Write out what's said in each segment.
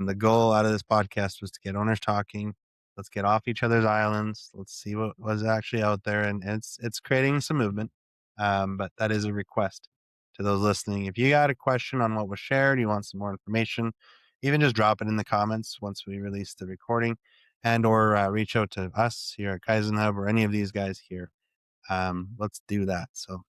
And the goal out of this podcast was to get owners talking. Let's get off each other's islands. Let's see what was actually out there, and it's creating some movement. But that is a request to those listening. If you got a question on what was shared, you want some more information, even just drop it in the comments once we release the recording, and or reach out to us here at Kaizen Hub or any of these guys here. Let's do that. So.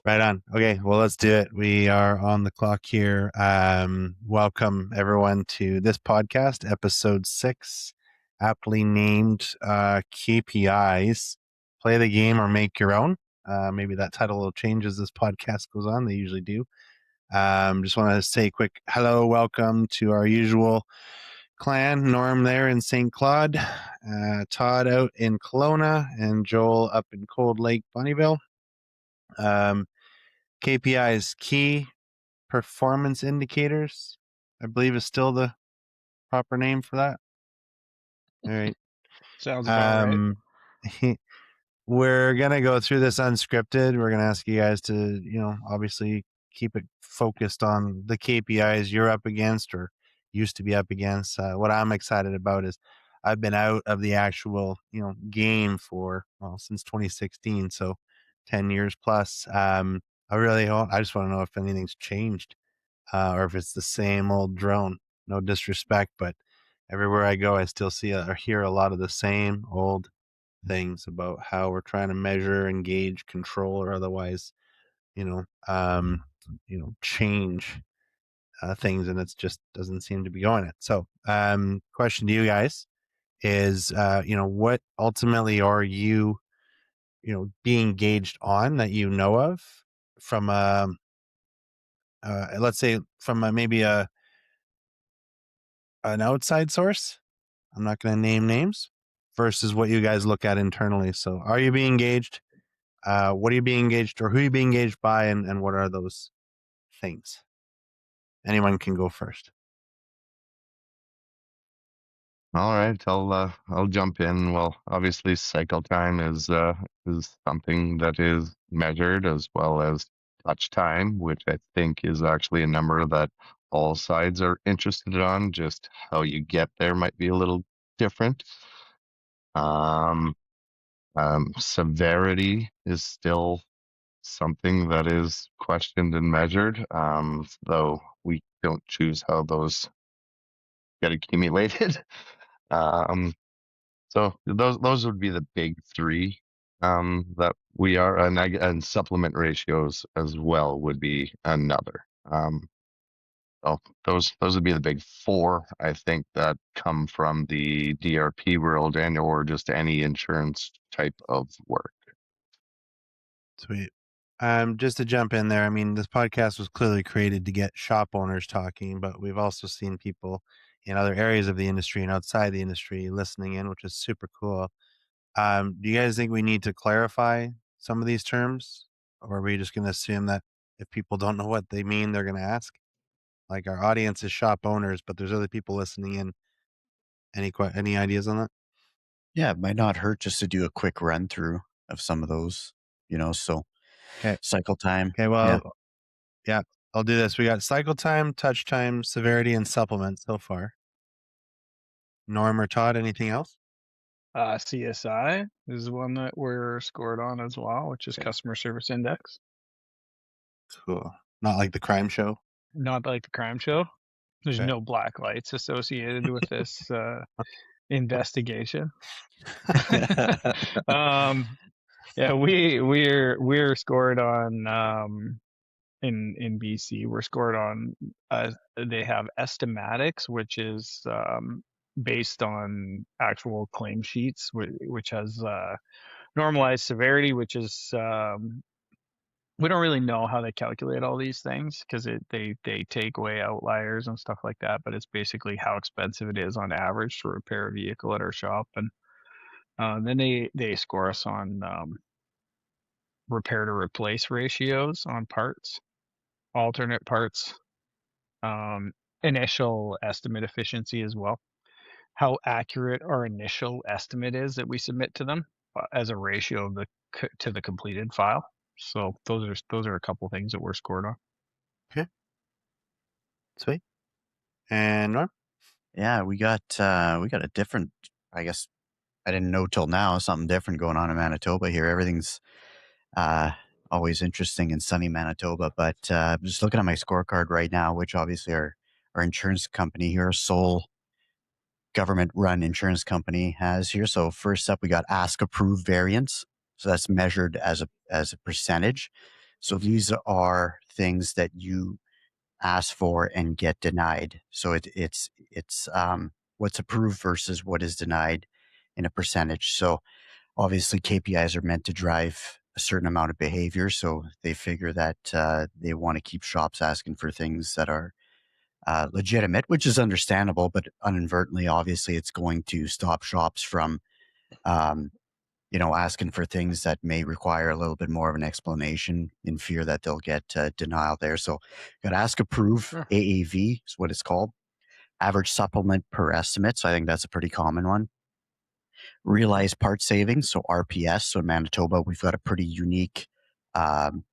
Right on. Okay, well, let's do it. We are on the clock here. Welcome everyone to this podcast, episode 6, aptly named KPIs. Play the game or make your own. Maybe that title will change as this podcast goes on. They usually do. Just want to say a quick hello, welcome to our usual clan. Norm there in St. Claude, Todd out in Kelowna, and Joel up in Cold Lake, Bonnyville. KPIs, key performance indicators, I believe is still the proper name for that. All right. Sounds about right. We're going to go through this unscripted. We're going to ask you guys to, obviously keep it focused on the KPIs you're up against or used to be up against. What I'm excited about is I've been out of the actual, game since 2016. So 10 years plus. I just want to know if anything's changed or if it's the same old drone. No disrespect, but everywhere I go, I still see or hear a lot of the same old things about how we're trying to measure, engage, control, or otherwise, change things, and it just doesn't seem to be going it. So, question to you guys is, what ultimately are you, being engaged on that you know of from let's say from maybe an outside source? I'm not going to name names versus what you guys look at internally. So, are you being engaged? What are you being engaged, or who are you being engaged by, and what are those things? Anyone can go first. All right, I'll jump in. Well, obviously, cycle time is something that is measured, as well as touch time, which I think is actually a number that all sides are interested on. Just how you get there might be a little different. Severity is still something that is questioned and measured, though we don't choose how those get accumulated. So those would be the big three that we are, and supplement ratios as well would be another. So those would be the big four, I think, that come from the DRP world and or just any insurance type of work. Sweet. Just to jump in there, I mean, this podcast was clearly created to get shop owners talking, but we've also seen people in other areas of the industry and outside the industry listening in, which is super cool. Do you guys think we need to clarify some of these terms, or are we just going to assume that if people don't know what they mean, they're going to ask? Like, our audience is shop owners, but there's other people listening in. Any ideas on that? Yeah, it might not hurt just to do a quick run through of some of those, so Okay. cycle time. Okay, well, yeah, I'll do this. We got cycle time, touch time, severity, and supplement so far. Norm or Todd, anything else? CSI is one that we're scored on as well, which is Customer Service Index. Cool. Not like the crime show? Not like the crime show. There's no black lights associated with this investigation. Yeah, we're scored on in BC. We're scored on they have estimatics, which is based on actual claim sheets, which has normalized severity, which is we don't really know how they calculate all these things because they take away outliers and stuff like that. But it's basically how expensive it is on average to repair a vehicle at our shop, and then they score us on repair to replace ratios on parts, alternate parts, initial estimate efficiency as well. How accurate our initial estimate is that we submit to them as a ratio of to the completed file. So those are a couple things that we're scored on. Okay. Sweet. And Norm? Yeah, we got a different, I guess I didn't know till now, something different going on in Manitoba here. Everything's always interesting in sunny Manitoba, but I'm just looking at my scorecard right now, which obviously our insurance company here, sole government-run insurance company, has here. So first up, we got ask approve variance. So that's measured as a percentage. So these are things that you ask for and get denied. So it's what's approved versus what is denied in a percentage. So obviously KPIs are meant to drive a certain amount of behavior. So they figure that they want to keep shops asking for things that are legitimate, which is understandable, but inadvertently, obviously, it's going to stop shops from, asking for things that may require a little bit more of an explanation in fear that they'll get denial there. So got to ask approve. Sure. AAV is what it's called. Average supplement per estimate. So I think that's a pretty common one. Realized part savings, so RPS. So in Manitoba, we've got a pretty unique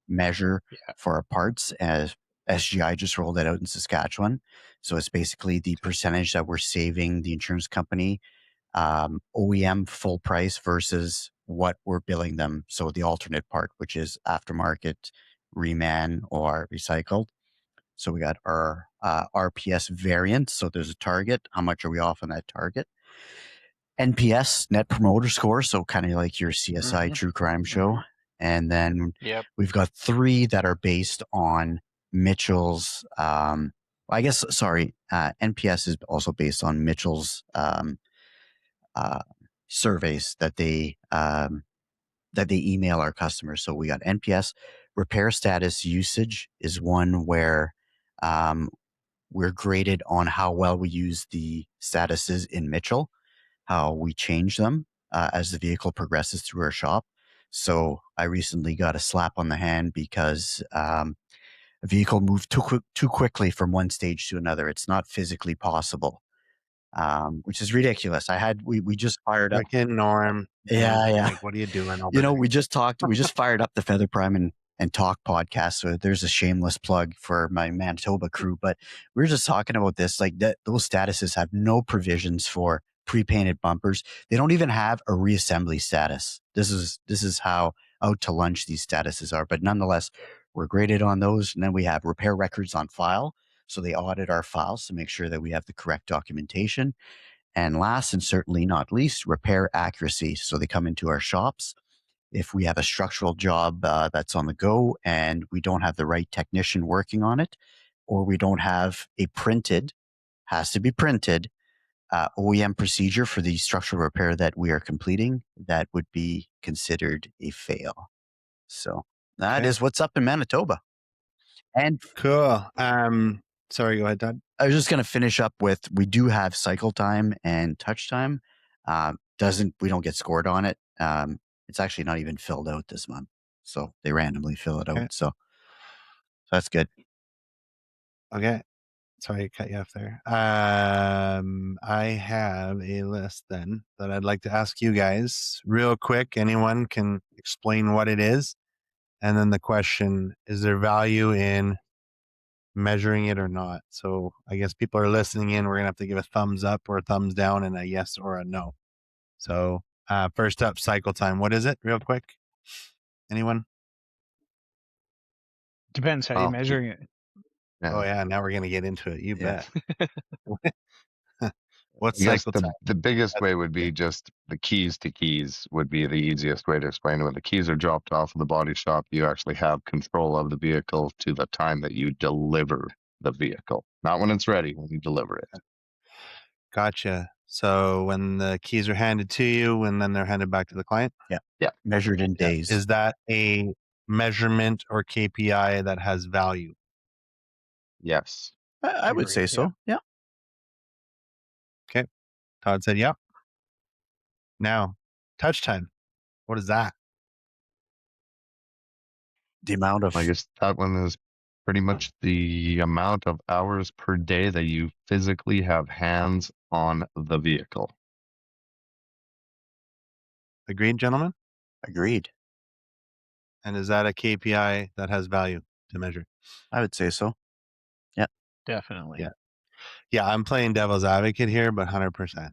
measure for our parts. As SGI just rolled it out in Saskatchewan. So it's basically the percentage that we're saving the insurance company, OEM full price versus what we're billing them. So the alternate part, which is aftermarket, reman, or recycled. So we got our RPS variant. So there's a target. How much are we off on that target? NPS, Net Promoter Score, so kind of like your CSI True Crime Show. And then we've got 3 that are based on Mitchell's, NPS is also based on Mitchell's surveys that they email our customers. So we got NPS. Repair status usage is one where we're graded on how well we use the statuses in Mitchell, how we change them as the vehicle progresses through our shop. So I recently got a slap on the hand because a vehicle moved too quickly from one stage to another. It's not physically possible, which is ridiculous. We just fired up. Frickin' Norm. Yeah. Like, what are you doing over there? We just fired up the Feather Prime and Talk podcast. So there's a shameless plug for my Manitoba crew. But we were just talking about this, like those statuses have no provisions for pre-painted bumpers. They don't even have a reassembly status. This is how out to lunch these statuses are. But nonetheless, we're graded on those. And then we have repair records on file. So they audit our files to make sure that we have the correct documentation. And last and certainly not least, repair accuracy. So they come into our shops. If we have a structural job that's on the go and we don't have the right technician working on it, or we don't have a has to be printed, OEM procedure for the structural repair that we are completing, that would be considered a fail. So that is what's up in Manitoba. And cool. Sorry, go ahead, Todd. I was just going to finish up with, we do have cycle time and touch time. We don't get scored on it. It's actually not even filled out this month. So they randomly fill it out. So that's good. Okay. Sorry to cut you off there. I have a list then that I'd like to ask you guys real quick. Anyone can explain what it is. And then the question, is there value in measuring it or not? So I guess people are listening in. We're going to have to give a thumbs up or a thumbs down and a yes or a no. So first up, cycle time. What is it real quick? Anyone? Depends how you're measuring it. Yeah. Oh yeah. Now we're going to get into it. You bet. What's I guess cycle time? the biggest way would be just the keys to keys would be the easiest way to explain it. When the keys are dropped off in the body shop, you actually have control of the vehicle to the time that you deliver the vehicle. Not when it's ready, when you deliver it. Gotcha. So when the keys are handed to you and then they're handed back to the client, Measured in days. is that a measurement or KPI that has value? Yes. I would Agree, say yeah. so. Yeah. Todd said, yep. Now, touch time. What is that? The amount of I guess that one is pretty much the amount of hours per day that you physically have hands on the vehicle. Agreed, gentlemen? agreed. And is that a KPI that has value to measure? I would say so. Definitely. Yeah. Yeah, I'm playing devil's advocate here, but 100%.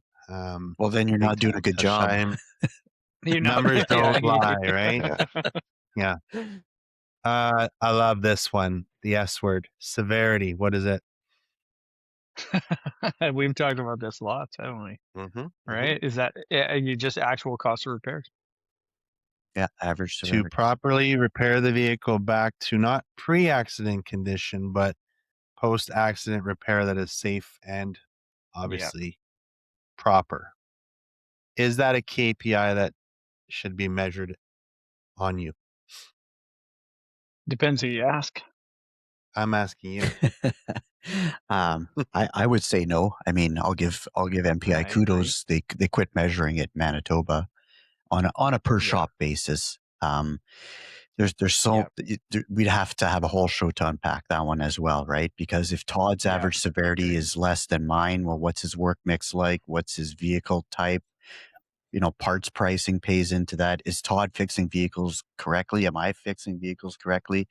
Well, then you're not doing a good touch job. time. You know, Numbers don't yeah. lie, right? Yeah. I love this one. The S word, severity. What is it? We've talked about this lots, haven't we? Mm-hmm. Right? Is that you just actual cost of repairs? Yeah, average To severity. properly repair the vehicle back to not pre-accident condition, but post-accident repair that is safe and obviously proper. Is that a KPI that should be measured on you? Depends who you ask. I'm asking you. I would say no. I mean, I'll give MPI I kudos. They quit measuring it in Manitoba on a per Yeah. shop basis. There's so we'd have to have a whole show to unpack that one as well, right? Because if Todd's Yeah. average severity is less than mine, well, what's his work mix like? What's his vehicle type? Parts pricing pays into that. Is Todd fixing vehicles correctly? Am I fixing vehicles correctly?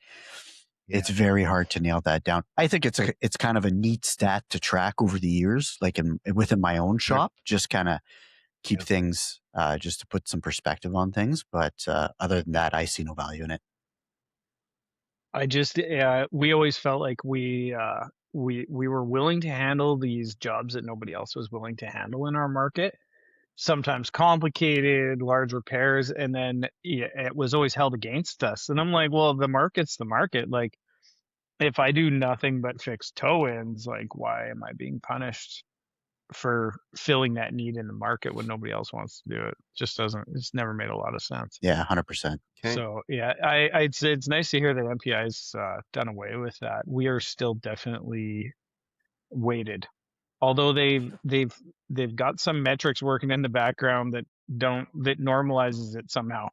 It's very hard to nail that down. I think it's kind of a neat stat to track over the years, like within my own shop, just kind of keep things, just to put some perspective on things. But other than that, I see no value in it. I just we always felt like we were willing to handle these jobs that nobody else was willing to handle in our market. Sometimes complicated, large repairs, and then it was always held against us. And I'm like, well, the market's the market. Like, if I do nothing but fix toe ends, like, why am I being punished for filling that need in the market when nobody else wants to do it? Just doesn't. It's never made a lot of sense. Yeah, 100%. Okay. So yeah, I'd say it's nice to hear that MPI's done away with that. We are still definitely weighted, although they've got some metrics working in the background that normalizes it somehow.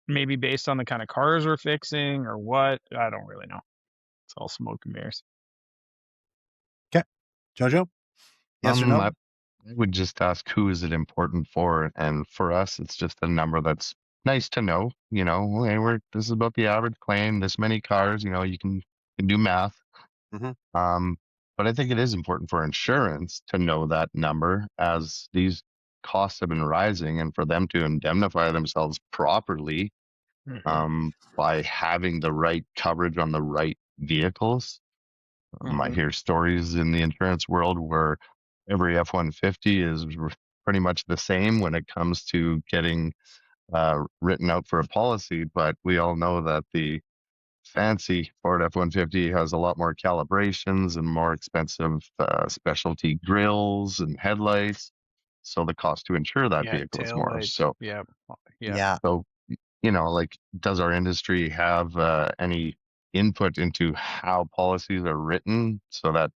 Maybe based on the kind of cars we're fixing or what. I don't really know. It's all smoke and mirrors. Jojo? Yes or no? I would just ask, who is it important for? And for us, it's just a number that's nice to know. Hey, this is about the average claim, this many cars. You can do math. Mhm. But I think it is important for insurance to know that number, as these costs have been rising, and for them to indemnify themselves properly by having the right coverage on the right vehicles. I hear stories in the insurance world where every F-150 is pretty much the same when it comes to getting written out for a policy, but we all know that the fancy Ford F-150 has a lot more calibrations and more expensive specialty grills and headlights, so the cost to insure that vehicle is more. So yeah. So, like, does our industry have any input into how policies are written so that,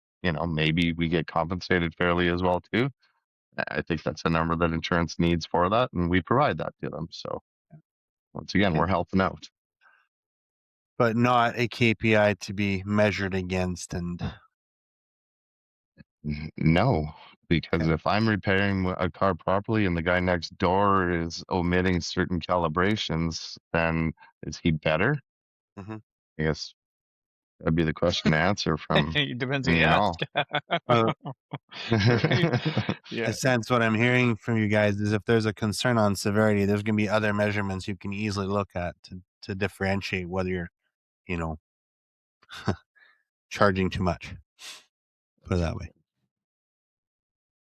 maybe we get compensated fairly as well too? I think that's a number that insurance needs for that, and we provide that to them. So once again, we're helping out. But not a KPI to be measured against. And No, because if I'm repairing a car properly and the guy next door is omitting certain calibrations, then is he better? Mhm. I guess that'd be the question to answer from It depends who me you and all. ask. I sense what I'm hearing from you guys is if there's a concern on severity, there's going to be other measurements you can easily look at to differentiate whether you're, charging too much. Put it that way.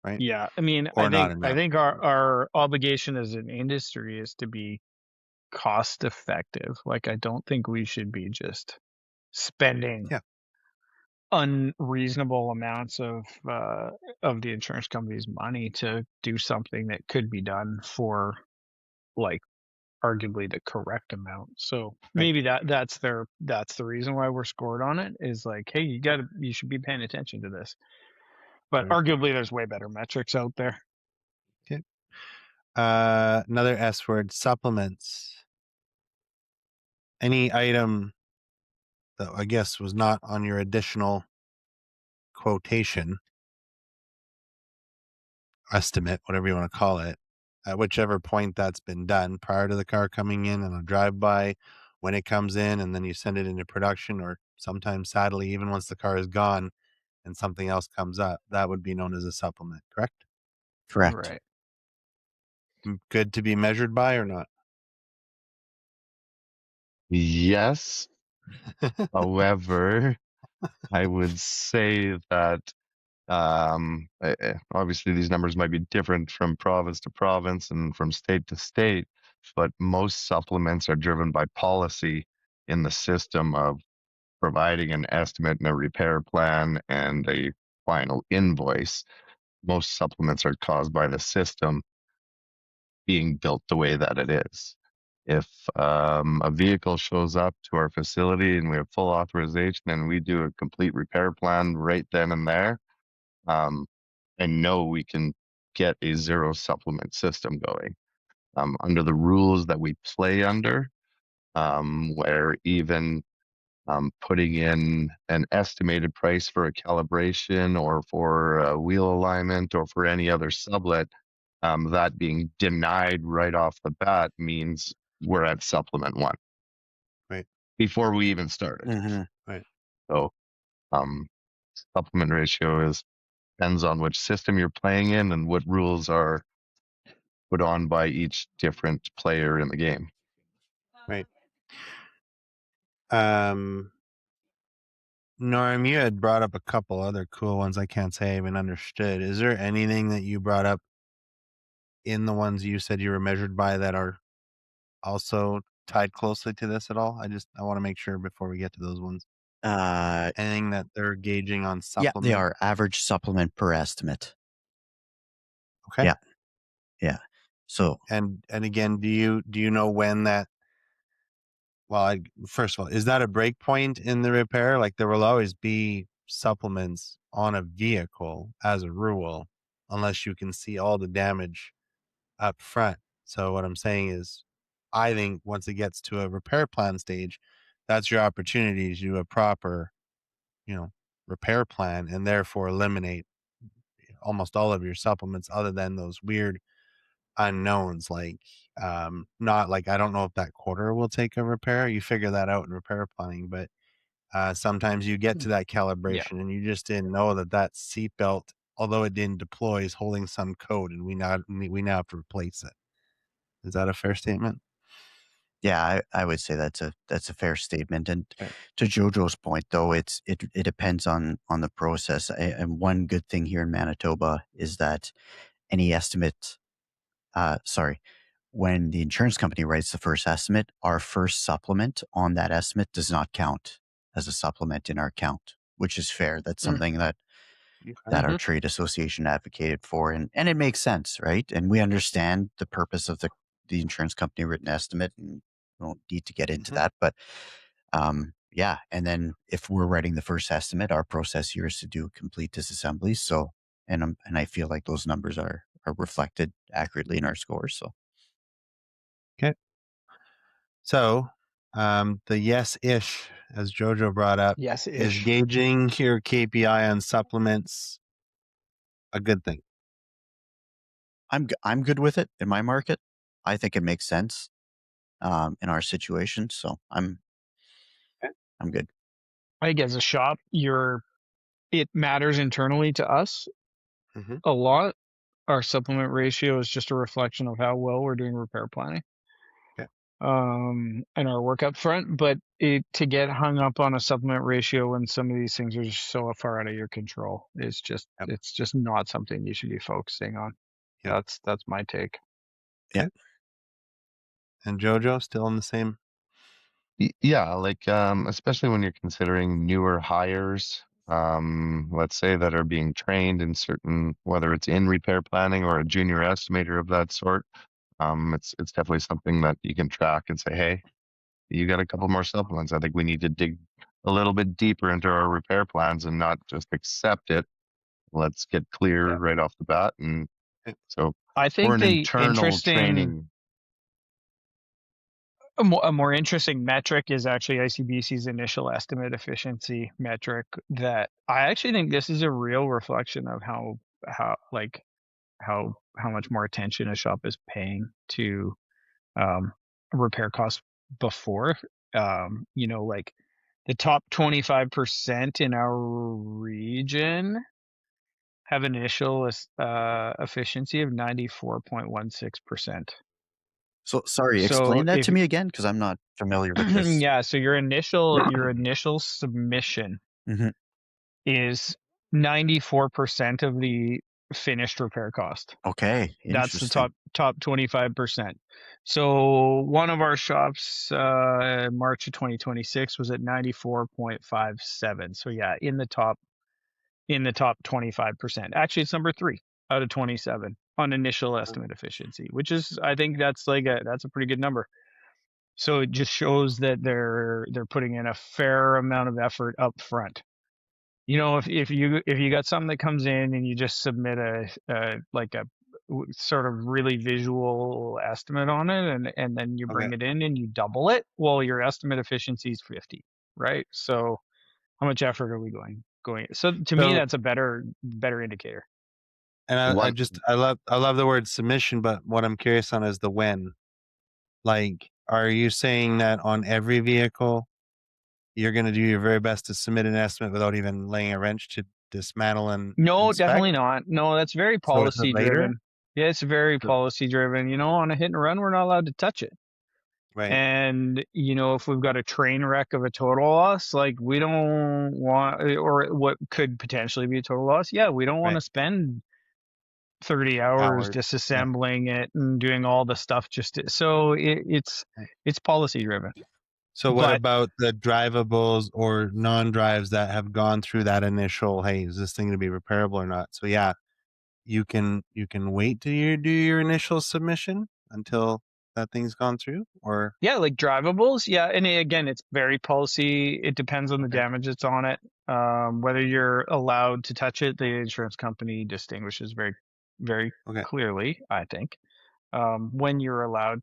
Right? Yeah, I mean, Or I not think enough. our obligation as an industry is to be cost effective. Like, I don't think we should be just spending Yeah. unreasonable amounts of the insurance company's money to do something that could be done for like arguably the correct amount. So maybe that's the reason why we're scored on it, is like, hey, you should be paying attention to this. But Right. arguably there's way better metrics out there. Okay. Another S word, supplements. Any item that I guess was not on your additional quotation, estimate, whatever you want to call it, at whichever point that's been done, prior to the car coming in on a drive-by, when it comes in, and then you send it into production, or sometimes, sadly, even once the car is gone and something else comes up, that would be known as a supplement, correct? Correct. Right. Good to be measured by or not? Yes. However, I would say that obviously these numbers might be different from province to province and from state to state, but most supplements are driven by policy in the system of providing an estimate and a repair plan and a final invoice. Most supplements are caused by the system being built the way that it is. If a vehicle shows up to our facility and we have full authorization and we do a complete repair plan right then and there, I know we can get a zero supplement system going. Under the rules that we play under, where even putting in an estimated price for a calibration or for a wheel alignment or for any other sublet, that being denied right off the bat means we're at supplement 1. Right. Before we even started. Mm-hmm. Right. So supplement ratio depends on which system you're playing in and what rules are put on by each different player in the game. Right. Norm, you had brought up a couple other cool ones I can't say I even understood. Is there anything that you brought up in the ones you said you were measured by that are also tied closely to this at all? I want to make sure before we get to those ones. Anything that they're gauging on supplement? Yeah, they are average supplement per estimate. Okay. Yeah. Yeah. So, and again, do you know when that? Well, first of all, is that a break point in the repair? Like, there will always be supplements on a vehicle as a rule, unless you can see all the damage up front. So what I'm saying is, I think once it gets to a repair plan stage, that's your opportunity to do a proper, repair plan, and therefore eliminate almost all of your supplements, other than those weird unknowns, like not like, I don't know if that quarter will take a repair. You figure that out in repair planning, but sometimes you get to that calibration and you just didn't know that seatbelt, although it didn't deploy, is holding some code, and we now have to replace it. Is that a fair statement? yeah, I would say that's a fair statement. And Okay. to Jojo's point, though, it depends on the process. And one good thing here in Manitoba is that any estimate, when the insurance company writes the first estimate, our first supplement on that estimate does not count as a supplement in our count, which is fair. That's something that our trade association advocated for, and it makes sense, right? And we understand the purpose of the insurance company written estimate, and we don't need to get into that. But yeah, and then if we're writing the first estimate, our process here is to do complete disassemblies. So, and I feel like those numbers are reflected accurately in our scores. So. Okay. So, the yes-ish, as Jojo brought up, is gauging your KPI on supplements a good thing? I'm good with it in my market. I think it makes sense in our situation. So I'm good. I think as a shop, it matters internally to us a lot. Our supplement ratio is just a reflection of how well we're doing repair planning. Okay. And our work up front, but to get hung up on a supplement ratio when some of these things are just so far out of your control is just it's just not something you should be focusing on. Yep. That's my take. Okay. And Jojo, still in the same? Yeah, like especially when you're considering newer hires let's say that are being trained in certain, whether it's in repair planning or a junior estimator of that sort. It's definitely something that you can track and say, hey, you got a couple more supplements. I think we need to dig a little bit deeper into our repair plans and not just accept it. Let's get clear right off the bat. And so I for think an the internal training, a more interesting metric is actually ICBC's initial estimate efficiency metric. That I actually think this is a real reflection of how much more attention a shop is paying to repair costs before. Like the top 25% in our region have initial efficiency of 94.16%. So sorry, So explain that if to me again, because I'm not familiar with this. yeah, so your initial submission Mhm. is 94% of the finished repair cost. Okay, That's the interesting. top 25%. So one of our shops, March of 2026, was at 94.57. So yeah, in the top 25%. Actually, it's number 3 out of 27 on initial estimate efficiency, which is, I think that's a pretty good number. So it just shows that they're putting in a fair amount of effort up front. If you got something that comes in and you just submit a sort of really visual estimate on it, and then you bring it in and you double it, well, your estimate efficiency is 50, right? So how much effort are we going? So to me, So, that's a better indicator. and I one, love the word submission, but what I'm curious on is the when. Like, are you saying that on every vehicle you're going to do your very best to submit an estimate without even laying a wrench to dismantle and No, inspect? definitely not. No, that's very So is it policy later? driven. Yeah, it's very So- policy driven. On a hit and run, we're not allowed to touch it. Right. And if we've got a train wreck of a total loss, like we don't want, or what could potentially be a total loss, yeah, we don't want Right. to spend 30 hours Yeah. disassembling it and doing all the stuff so it's policy driven. So what But about the drivables or non-drives that have gone through that initial, hey, is this thing going to be repairable or not? So yeah, you can wait till you do your initial submission until that thing's gone through, or yeah, like drivables, yeah, and again, it's very policy. It depends on the damage that's on it, whether you're allowed to touch it. The insurance company distinguishes very, very okay. clearly, I think, when you're allowed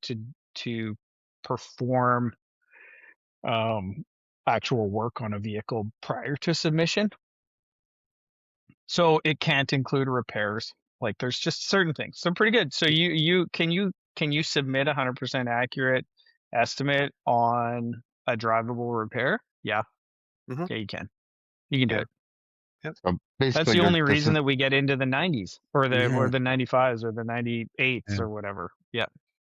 to perform actual work on a vehicle prior to submission. So it can't include repairs. Like there's just certain things. So pretty good. So you submit 100% accurate estimate on a drivable repair? Yeah. Mhm. Yeah, you can. You can do Yeah. it. so That's basically, the only this reason is that we get into the 90s or the Mhm. 95s or the 98s Yeah. or whatever. Yeah.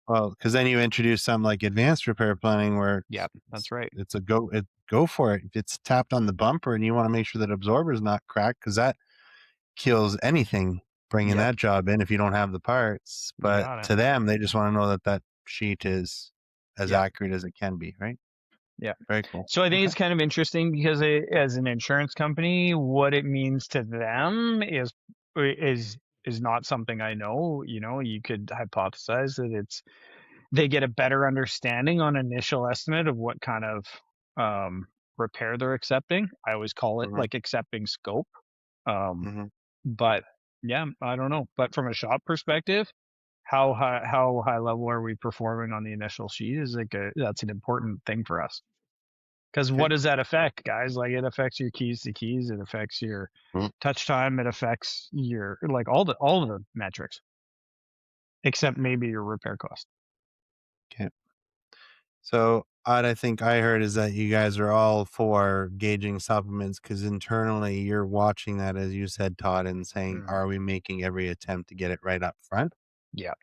Well, because then you introduce some like advanced repair planning where Yeah, that's right. it's a go for it. If it's tapped on the bumper and you want to make sure that absorber is not cracked, because that kills anything bringing Yep. that job in if you don't have the parts. You But got it. to them, they just want to know that that sheet is as Yep. accurate as it can be, right? Yeah. Very cool. So I think it's kind of interesting because as an insurance company, what it means to them is not something I know. You could hypothesize that they get a better understanding on initial estimate of what kind of repair they're accepting. I always call it Mhm. like accepting scope. Mhm. But yeah, I don't know. But from a shop perspective, how high level are we performing on the initial sheet is that's an important thing for us. Because what does that affect, guys? Like it affects your keys to keys, it affects your Mm. touch time, it affects your like all of the metrics, except maybe your repair cost. Okay. So what I think I heard is that you guys are all for gauging supplements because internally you're watching that, as you said, Todd, and saying, are we making every attempt to get it right up front? Yeah,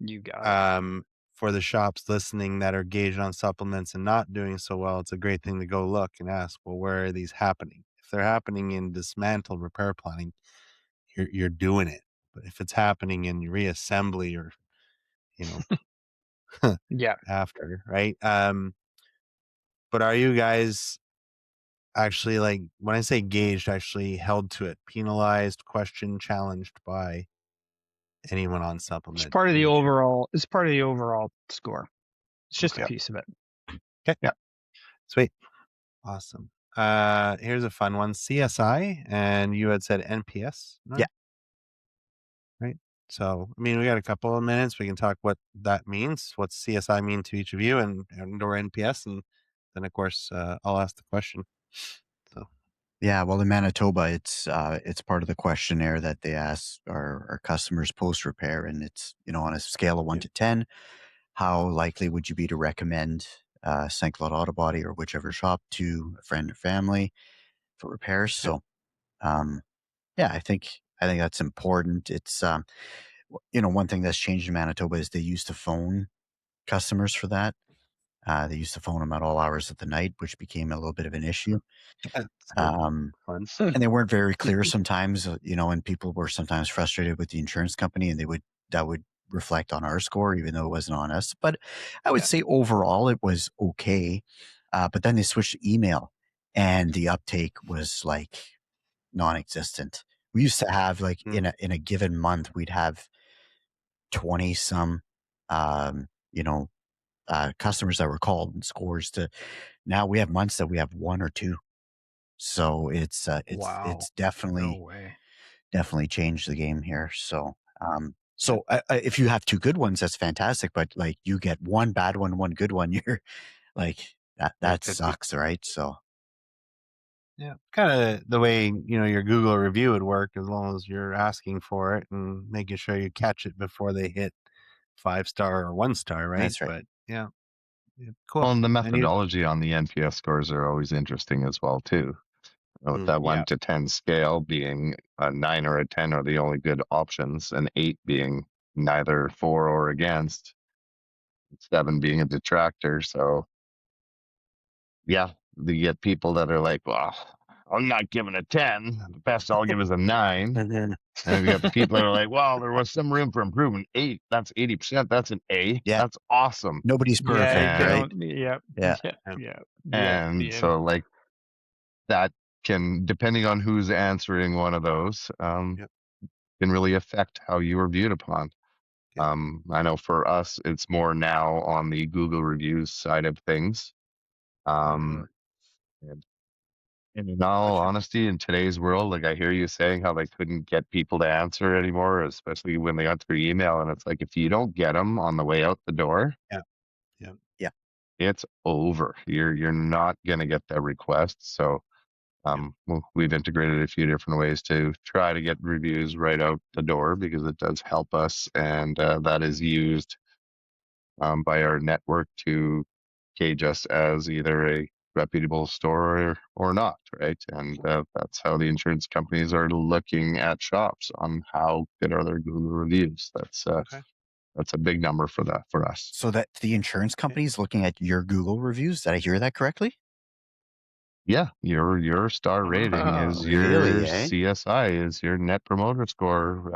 you got it. For the shops listening that are gauged on supplements and not doing so well, it's a great thing to go look and ask, well, where are these happening? If they're happening in dismantle repair planning, you're doing it. But if it's happening in reassembly or, you know, Yeah. after, right? But are you guys actually, like when I say gauged, actually held to it, penalized, questioned, challenged by anyone on supplement. It's part of the to make sure- overall. It's part of the overall score. It's just Okay. a piece of it. Okay. Yeah. Sweet. Awesome. Here's a fun one. CSI, and you had said NPS. No? Yeah. Right. So, I mean, we got a couple of minutes. We can talk what that means. What's CSI mean to each of you, and or NPS, and then of course I'll ask the question. So Yeah, well, in Manitoba, it's part of the questionnaire that they ask our customers post repair, and it's on a scale of 1 to 10, how likely would you be to recommend St. Claude Auto Body or whichever shop to a friend or family for repairs? So, yeah, I think that's important. It's one thing that's changed in Manitoba is they used to phone customers for that. They used to phone them at all hours of the night, which became a little bit of an issue. fun. And they weren't very clear sometimes, and people were sometimes frustrated with the insurance company, and that would reflect on our score, even though it wasn't on us. But I would say overall it was okay. But then they switched to email, and the uptake was like non-existent. We used to have like Mm. in a given month, we'd have 20 some, customers that were called and scores to now we have months that we have 1 or 2. So it's Wow. definitely No way. changed the game here. So if you have 2 good ones, that's fantastic. But like you get 1 bad one, 1 good one, you're like that could be. sucks, right? So Yeah, kind of the way your Google review would work, as long as you're asking for it and making sure you catch it before they hit 5-star or 1-star, right? that's right. But yeah, cool. Well, and the And you, methodology on the NPS scores are always interesting as well too. With that 1 to 10 scale being a 9 or a 10 are the only good options, and 8 being neither for or against, 7 being a detractor. So yeah, you get people that are like, well, I'm not giving a 10. The best I'll give is a 9. and then And we got the people that are like, well, there was some room for improvement. 8, that's 80%. That's an A. Yeah. That's awesome. Nobody's perfect, Yeah, they And- right? don't. Yeah. Yeah. And so like that can, depending on who's answering one of those, can really affect how you are viewed upon. Yep. I know for us, it's more now on the Google reviews side of things. And in all honesty, in today's world, like I hear you saying how they couldn't get people to answer anymore, especially when they got through email. And it's like, if you don't get them on the way out the door, it's over. You're not going to get that request. So we've integrated a few different ways to try to get reviews right out the door, because it does help us. And that is used by our network to gauge us as either a reputable store or not, right? And that's how the insurance companies are looking at shops on how good are their Google reviews. That's a big number for us. So that the insurance company's looking at your Google reviews. Did I hear that correctly? Yeah, your star rating is your really, eh? CSI, is your net promoter score.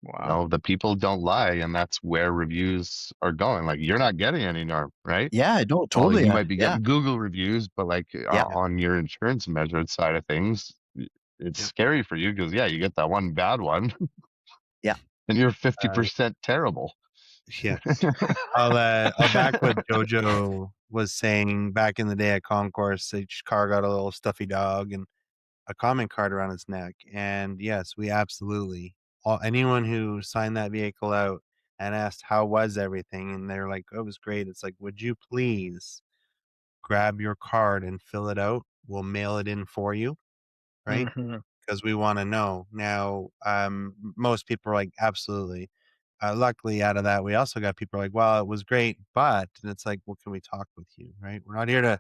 Wow. The people don't lie, and that's where reviews are going. Like, you're not getting any, Norm, right? Yeah, no, Well, totally. you might be getting Google reviews, but like on your insurance measured side of things, it's scary for you because you get that one bad one. Yeah. And you're 50% terrible. Yeah. I'll back what Jojo was saying back in the day at Concourse. Each car got a little stuffy dog and a comment card around its neck. And yes, we absolutely, anyone who signed that vehicle out and asked how was everything, and they're like, oh, it was great. It's like, would you please grab your card and fill it out? We'll mail it in for you, right? Because we want to know. Now, most people are like, absolutely. Luckily, out of that, we also got people like, well, it was great, but, and it's like, well, can we talk with you, right? We're not here to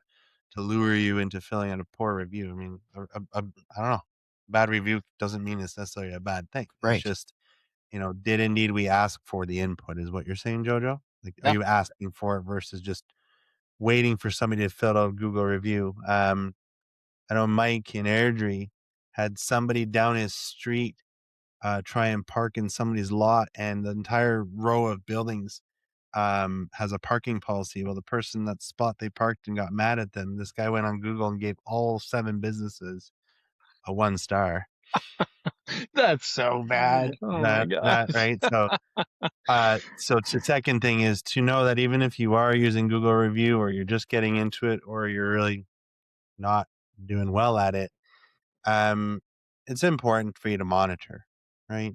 lure you into filling out a poor review. I mean, I don't know. Bad review doesn't mean it's necessarily a bad thing. Right. It's just, did indeed we ask for the input, is what you're saying, Jojo? Like, are you asking for it versus just waiting for somebody to fill out a Google review? I know Mike in Airdrie had somebody down his street try and park in somebody's lot, and the entire row of buildings has a parking policy. Well, the person that spot they parked and got mad at them, this guy went on Google and gave all 7 businesses a 1 star. That's so bad. Oh my god. Right. So the second thing is to know that even if you are using Google Review, or you're just getting into it, or you're really not doing well at it, it's important for you to monitor, right?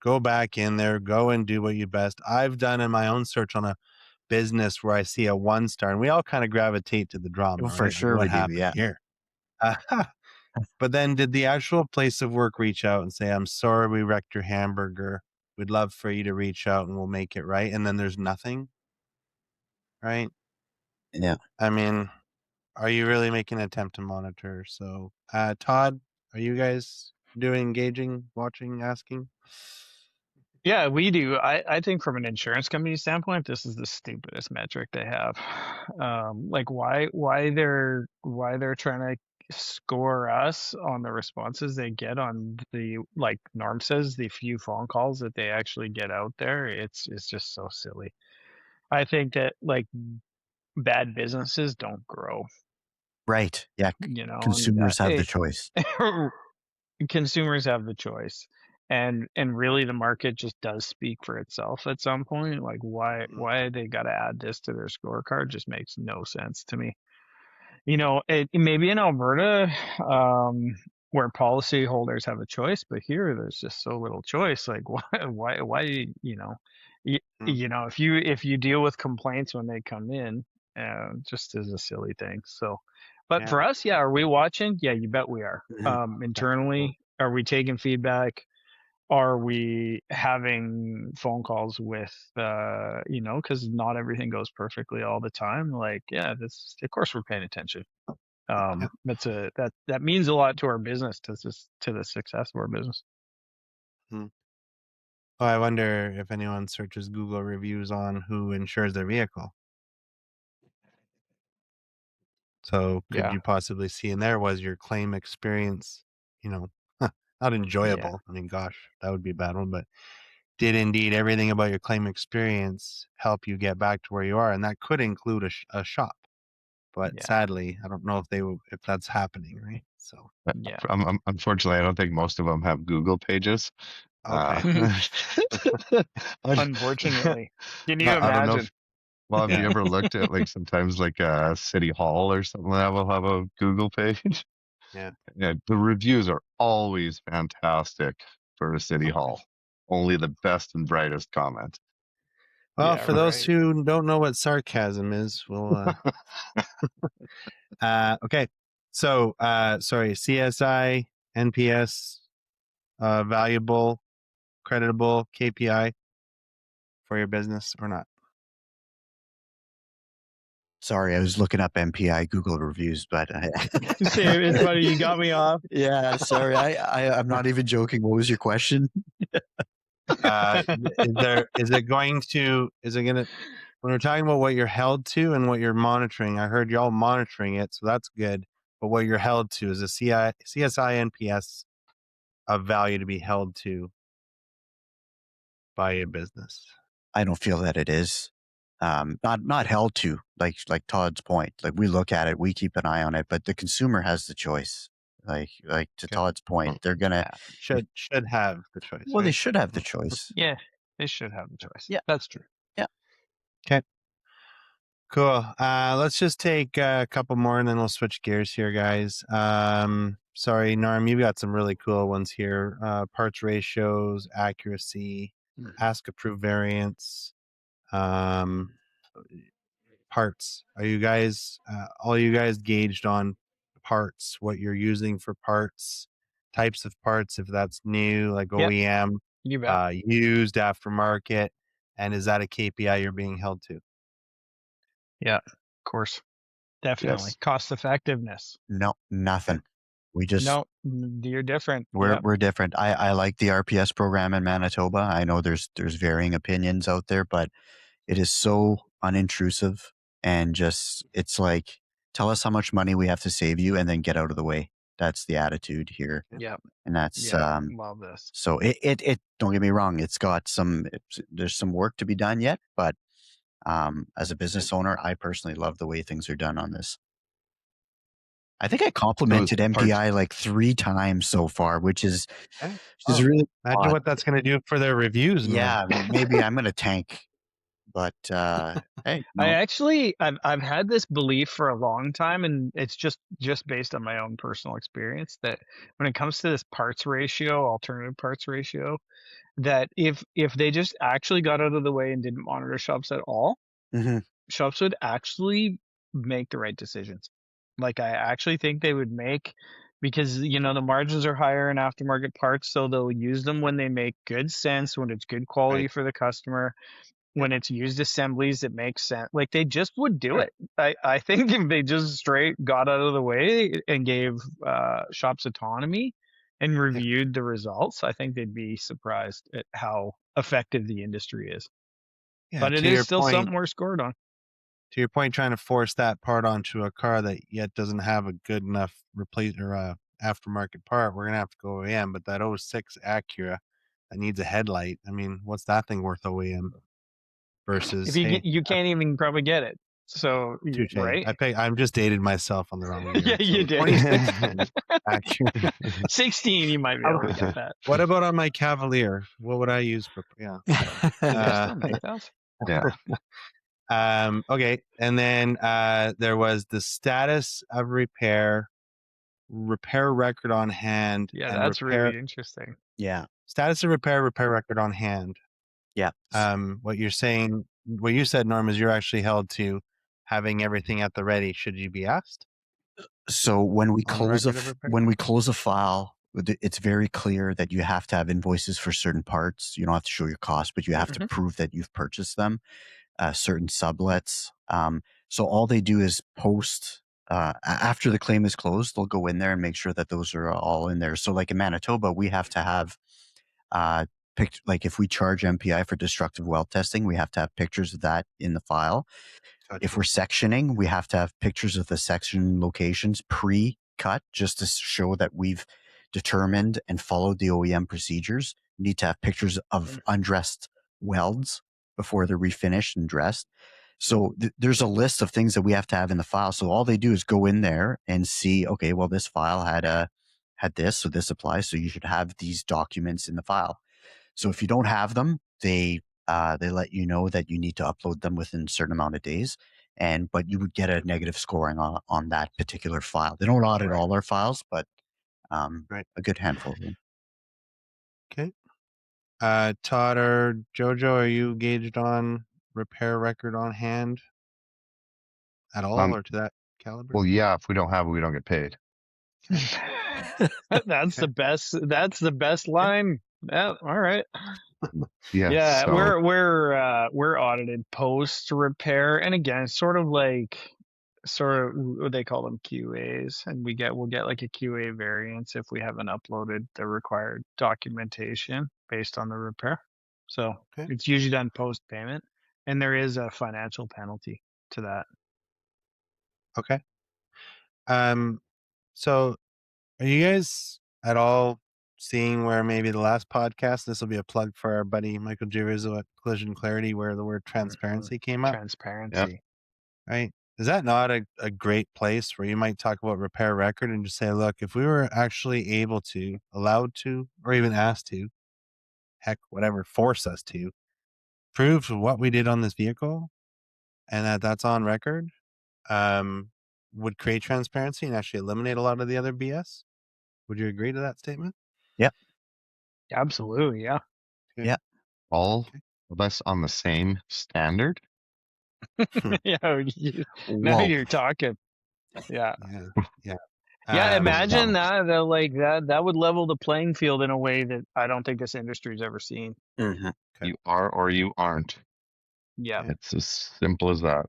Go back in there, go and do what you best. I've done in my own search on a business where I see a 1 star, and we all kind of gravitate to the drama, For right? sure Like, what we do, happened yeah. here? But then did the actual place of work reach out and say, I'm sorry we wrecked your hamburger. We'd love for you to reach out and we'll make it right. And then there's nothing, right? Yeah. I mean, are you really making an attempt to monitor? So, Todd, are you guys doing engaging, watching, asking? Yeah, we do. I think from an insurance company standpoint, this is the stupidest metric they have. Like why they're trying to score us on the responses they get on the, like Norm says, the few phone calls that they actually get out there. It's just so silly. I think that like bad businesses don't grow, Right. Yeah. you know, and Consumers have the choice. consumers have the choice, and really the market just does speak for itself at some point. Like why they got to add this to their scorecard just makes no sense to me. You know, it maybe in Alberta, where policyholders have a choice, but here there's just so little choice. Like why you know, you know, if you deal with complaints when they come in, just is a silly thing. So, but for us, yeah, are we watching? Yeah, you bet we are. Internally, are we taking feedback? Are we having phone calls with, you know, because not everything goes perfectly all the time. Like, yeah, this, of course we're paying attention. That means a lot to our business, to the success of our business. Oh, I wonder if anyone searches Google reviews on who insures their vehicle. So could Yeah. you possibly see in there, was your claim experience, you know, not enjoyable? I mean, gosh, that would be a bad one, but did indeed everything about your claim experience help you get back to where you are? And that could include a shop. But Yeah. sadly, I don't know if that's happening, right? So Yeah. Unfortunately, I don't think most of them have Google pages. okay. Unfortunately, can you I don't know imagine? if, well, have you ever looked at like sometimes like a city hall or something that will have a Google page? Yeah. Yeah, the reviews are always fantastic for a city hall. Only the best and brightest comment. Well, Yeah, for those right. who don't know what sarcasm is, we'll okay. So sorry, CSI, NPS, valuable, creditable KPI for your business or not? Sorry, I was looking up MPI Google reviews, but It's funny, you got me off. yeah, sorry. I'm not even joking. What was your question? Is it gonna, when we're talking about what you're held to and what you're monitoring, I heard y'all monitoring it, so that's good. But what you're held to is a CSI NPS of value to be held to by a business. I don't feel that it is. Not held to, like Todd's point. Like we look at it, we keep an eye on it, but the consumer has the choice. Like to Okay. Todd's point, they're gonna should have the choice. well, they right? should have the choice. Yeah, they should have the choice. Yeah. That's true. Okay. Cool. Let's just take a couple more and then we'll switch gears here, guys. Sorry, Norm, you've got some really cool ones here. Parts ratios, accuracy, ask approved variance, parts. Are you guys, all you guys gauged on parts, what you're using for parts, types of parts, if that's new, like Yep. OEM, You bet. used, aftermarket, and is that a KPI you're being held to? Yeah, of course. Definitely. Yes. Cost effectiveness. No, nothing. We just No, you're different. we're different. I like the RPS program in Manitoba. I know there's varying opinions out there, but it is so unintrusive and just it's like, tell us how much money we have to save you and then get out of the way. That's the attitude here. Yep. And that's Love this. so it don't get me wrong, there's some work to be done yet, but As a business owner, I personally love the way things are done on this. I think I Those complimented parts, MPI like 3 times so far, which is Okay. really Imagine odd. what that's going to do for their reviews. Norm. Yeah, maybe I'm gonna tank, but hey, I've had this belief for a long time, and it's just based on my own personal experience, that when it comes to this parts ratio, alternative parts ratio, that if they just actually got out of the way and didn't monitor shops at all, Mhm. shops would actually make the right decisions. Like, I actually think they would make, because the margins are higher in aftermarket parts, so they'll use them when they make good sense, when it's good quality Right. for the customer, when it's used assemblies that make sense. Like, they just would do it. I think if they just straight got out of the way and gave shops autonomy and reviewed the results, I think they'd be surprised at how effective the industry is. Yeah. But it To is your still point, something we're scored on. trying to force that part onto a car that yet doesn't have a good enough replace or aftermarket part, we're gonna have to go OEM. But that 06 Acura that needs a headlight, I mean, what's that thing worth OEM versus You can't even probably get it. So, touche. right? I'm just dated myself on the wrong year. Yeah, you did. 26 Acura. 16, you might be able to get that. What about on my Cavalier? What would I use for? Yeah. Can you still make those? yeah. Okay. And then there was the status of repair record on hand. Yeah, and that's repair really interesting. Yeah, status of repair record on hand. yeah. What you said, Norm, is you're actually held to having everything at the ready should you be asked. So when we On the close record of repair? when we close a file, it's very clear that you have to have invoices for certain parts. You don't have to show your cost, but you have to prove that you've purchased them. Certain sublets. So all they do is post after the claim is closed. They'll go in there and make sure that those are all in there. So like in Manitoba, we have to have like if we charge MPI for destructive weld testing, we have to have pictures of that in the file. Gotcha. If we're sectioning, we have to have pictures of the section locations pre-cut just to show that we've determined and followed the OEM procedures. We need to have pictures of undressed welds before they're refinished and dressed. So there's a list of things that we have to have in the file. So all they do is go in there and see, okay, well, this file had this, so this applies. So you should have these documents in the file. So if you don't have them, they let you know that you need to upload them within a certain amount of days, but you would get a negative scoring on that particular file. They don't audit all our files, but a good handful of them. Okay. Todd or Jojo, are you gauged on repair record on hand at all, or to that caliber? Well, yeah. If we don't have it, we don't get paid. That's the best. That's the best line. Yeah. All right. Yeah. So, we're audited post repair, and again, sort of what they call them QAs, and we'll get like a QA variance if we haven't uploaded the required documentation based on the repair. So it's usually done post payment, and there is a financial penalty to that. Okay. So are you guys at all seeing where maybe the last podcast, this will be a plug for our buddy Michael Girizzo at Collision Clarity, where the word transparency came up? Transparency. Right. Is that not a great place where you might talk about repair record and just say, look, if we were actually able to, allowed to, or even asked to, heck, whatever, force us to, prove what we did on this vehicle and that's on record, would create transparency and actually eliminate a lot of the other BS? Would you agree to that statement? Yep. Absolutely. Yeah. Okay. Yeah. all of us on the same standard. Yeah. Now Whoa. you're talking. Yeah. Yeah. Yeah, imagine that would level the playing field in a way that I don't think this industry's ever seen. Mm-hmm. Okay. You are or you aren't. Yeah. It's as simple as that.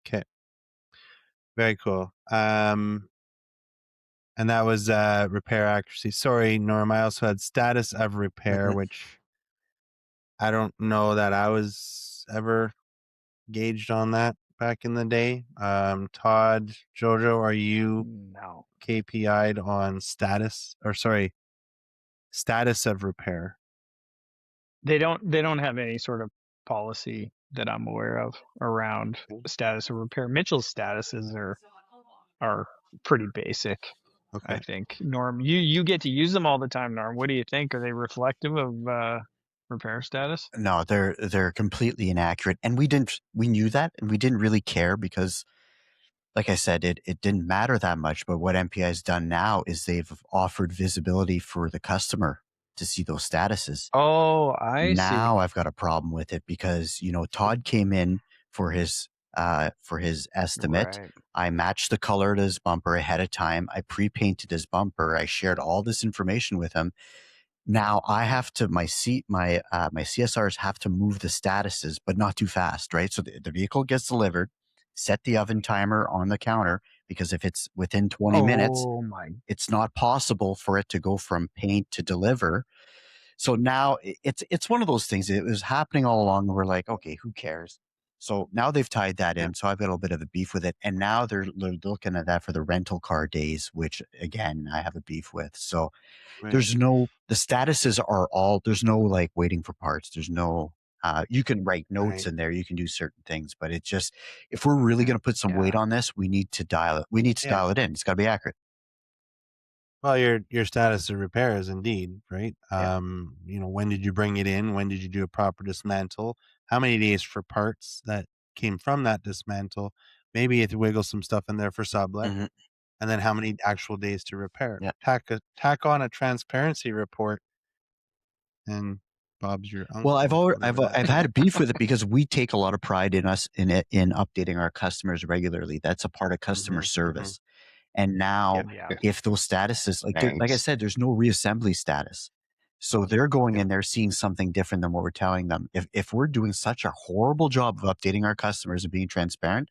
Okay. Very cool. And that was repair accuracy. Sorry, Norm. I also had status of repair, which I don't know that I was ever gauged on that back in the day. Todd, Jojo, are you No. KPI'd on status of repair? They don't have any sort of policy that I'm aware of around status of repair. Mitchell's statuses are pretty basic. Okay. I think. Norm, you get to use them all the time, Norm. What do you think? Are they reflective of repair status? No, they're completely inaccurate, and we knew that, and we didn't really care because, like I said, it didn't matter that much. But what MPI has done now is they've offered visibility for the customer to see those statuses. Oh, I see. Now I've got a problem with it because, Todd came in for his estimate. Right. I matched the color to his bumper ahead of time. I pre-painted his bumper. I shared all this information with him. Now I have to my CSRs have to move the statuses, but not too fast, right? So the vehicle gets delivered, set the oven timer on the counter, because if it's within 20 minutes, Oh my. it's not possible for it to go from paint to deliver. So now it's one of those things. It was happening all along, and we're like, okay, who cares? So now they've tied that in. So I've got a little bit of a beef with it. And now they're looking at that for the rental car days, which again, I have a beef with. So Right. there's no, the statuses are all, there's no like waiting for parts. There's no, you can write notes Right. in there. You can do certain things, but it just, if we're really going to put some weight on this, we need to dial it. We need to Yeah. dial it in. It's got to be accurate. Well, your status of repair is indeed right. Yeah. When did you bring it in? When did you do a proper dismantle? How many days for parts that came from that dismantle? Maybe you have to wiggle some stuff in there for sublet, Mhm. and then how many actual days to repair? Yeah. Tack on a transparency report, and Bob's your uncle. Well, whatever that I've is. had a beef with it because we take a lot of pride in updating our customers regularly. That's a part of customer Mhm, service. And now, Yeah. if those statuses, like I Thanks. said, there's no reassembly status. So they're going in there seeing something different than what we're telling them. If we're doing such a horrible job of updating our customers and being transparent,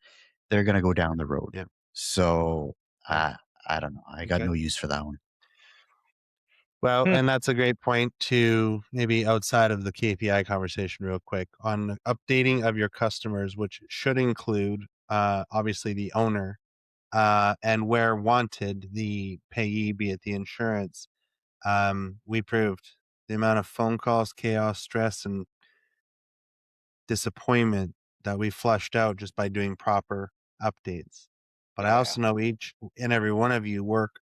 they're going to go down the road. Yeah. So Yeah. I don't know. I got Okay. no use for that one. Well, Hmm. and that's a great point to maybe outside of the KPI conversation real quick on updating of your customers, which should include obviously the owner and where wanted the payee, be it the insurance. We proved the amount of phone calls, chaos, stress, and disappointment that we flushed out just by doing proper updates. But I also know each and every one of you work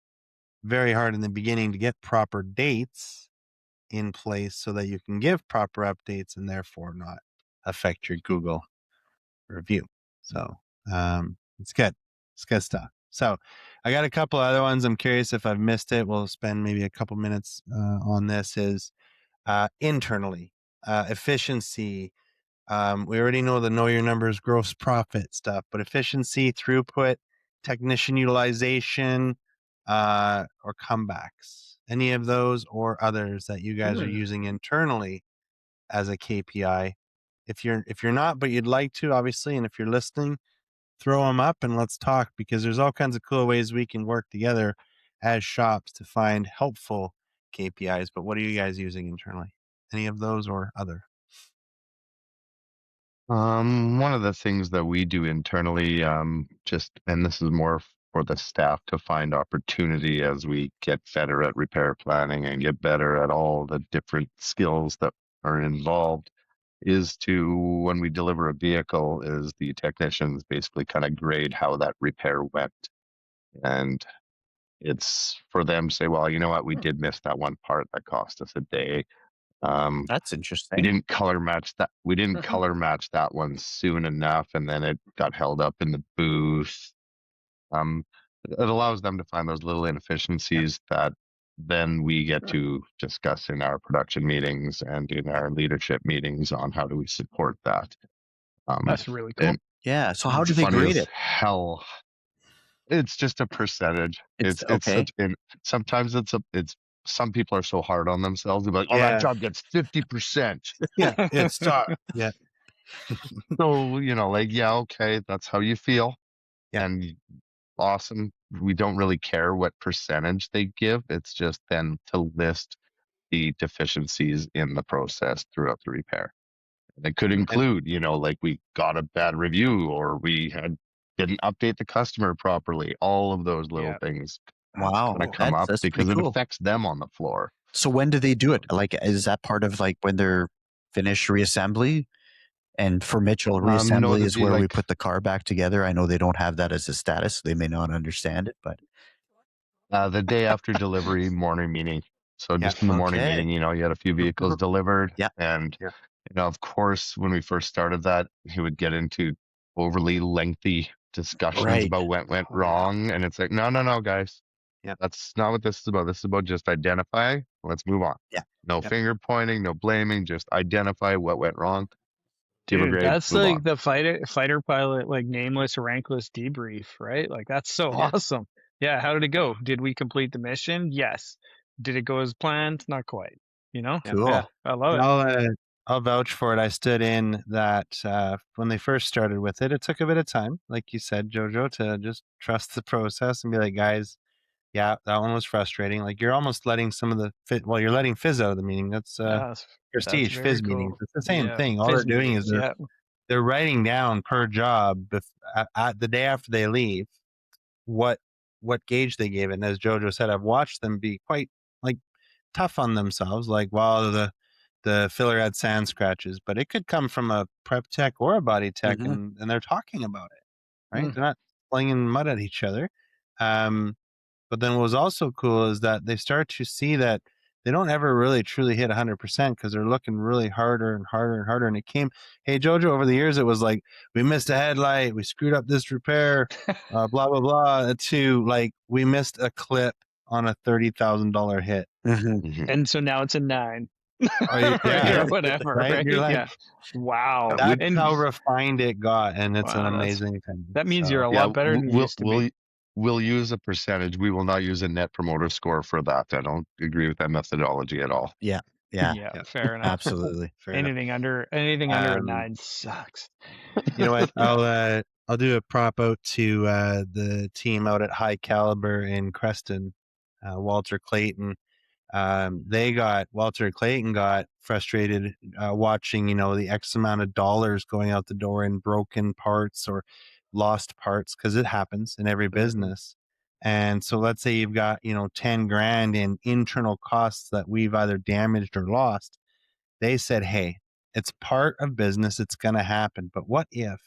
very hard in the beginning to get proper dates in place so that you can give proper updates and therefore not affect your Google review. So it's good. It's good stuff. So I got a couple other ones. I'm curious if I've missed it. We'll spend maybe a couple minutes on this. Is internally efficiency. We already know the know your numbers, gross profit stuff, but efficiency, throughput, technician utilization, or comebacks. Any of those or others that you guys are using internally as a KPI. If you're not, but you'd like to, obviously, and if you're listening, throw them up and let's talk, because there's all kinds of cool ways we can work together as shops to find helpful KPIs. But what are you guys using internally? Any of those or other? One of the things that we do internally, and this is more for the staff to find opportunity as we get better at repair planning and get better at all the different skills that are involved, is to, when we deliver a vehicle, is the technicians basically kind of grade how that repair went. And it's for them to say, well, you know what, we did miss that one part that cost us a day. That's We interesting. didn't color match that. We didn't color match that one soon enough, and then it got held up in the booth. It allows them to find those little inefficiencies that then we get to discuss in our production meetings and in our leadership meetings on how do we support that. That's really cool. And Yeah. So how do they funny grade as it? hell. It's just a percentage. It's It's okay. such, and sometimes it's some people are so hard on themselves. They're like, oh, Yeah. that job gets 50%. Yeah, it's top. Yeah. So, yeah, okay, that's how you feel. Yeah. And awesome. We don't really care what percentage they give. It's just then to list the deficiencies in the process throughout the repair. And it could include, like we got a bad review or we didn't update the customer properly. All of those little things Wow. kind of come up That's because pretty it cool. affects them on the floor. So when do they do it? Like, is that part of like when they're finished reassembly? And for Mitchell, No, reassembly is where we like put the car back together. I know they don't have that as a status. They may not understand it, but the day after delivery morning meeting. So Yeah. just in the morning Okay. meeting, you had a few vehicles delivered. Yeah. And, Yeah. of course, when we first started that, he would get into overly lengthy discussions Right. about what went wrong. And it's like, no, guys. Yeah. That's not what this is about. This is about just identify. Let's move on. Yeah. No Yeah. finger pointing, no blaming, just identify what went wrong. Give a Dude, grade, that's move like on. the fighter pilot, like nameless, rankless debrief, right? Like that's so Yeah. awesome. Yeah, how did it go? Did we complete the mission? Yes. Did it go as planned? Not quite. You know? Cool. Yeah, I love it. I'll vouch for it. I stood in that when they first started with it. It took a bit of time, like you said, Jojo, to just trust the process and be like, guys, yeah, that one was frustrating. Like you're almost letting some of the you're letting Fizz out of the meeting. That's That's prestige very Fizz meetings. cool. It's the same Yeah, thing. All they're Fizz doing is meetings, yeah. they're writing down per job at the day after they leave what gauge they gave it. And as Jojo said, I've watched them be quite like tough on themselves. Like, wow, the filler had sand scratches, but it could come from a prep tech or a body tech, Mhm. and they're talking about it, right? Mm. They're not slinging mud at each other. But then what was also cool is that they start to see that they don't ever really truly hit 100% because they're looking really harder and harder and harder. And it came, hey, Jojo, over the years, it was like, we missed a headlight, we screwed up this repair, blah, blah, blah, to like, we missed a clip on a $30,000 hit. Mhm. Mhm. And so now it's a 9. Yeah, or whatever, right? right? You're like, Yeah. Wow. that's And how refined it got, and it's an wow, amazing thing. that means you're a Yeah, lot better than you used to be. we'll use a percentage. We will not use a net promoter score for that. I don't agree with that methodology at all. Yeah. Yeah, Yeah. fair enough. Absolutely. Fair enough. Anything under a Um, 9 sucks. You know what? I'll do a prop out to the team out at High Caliber in Creston, Walter Clayton. Walter Clayton got frustrated watching, the X amount of dollars going out the door in broken parts or lost parts, because it happens in every business. And so let's say you've got, 10 grand in internal costs that we've either damaged or lost. They said, hey, it's part of business. It's going to happen. But what if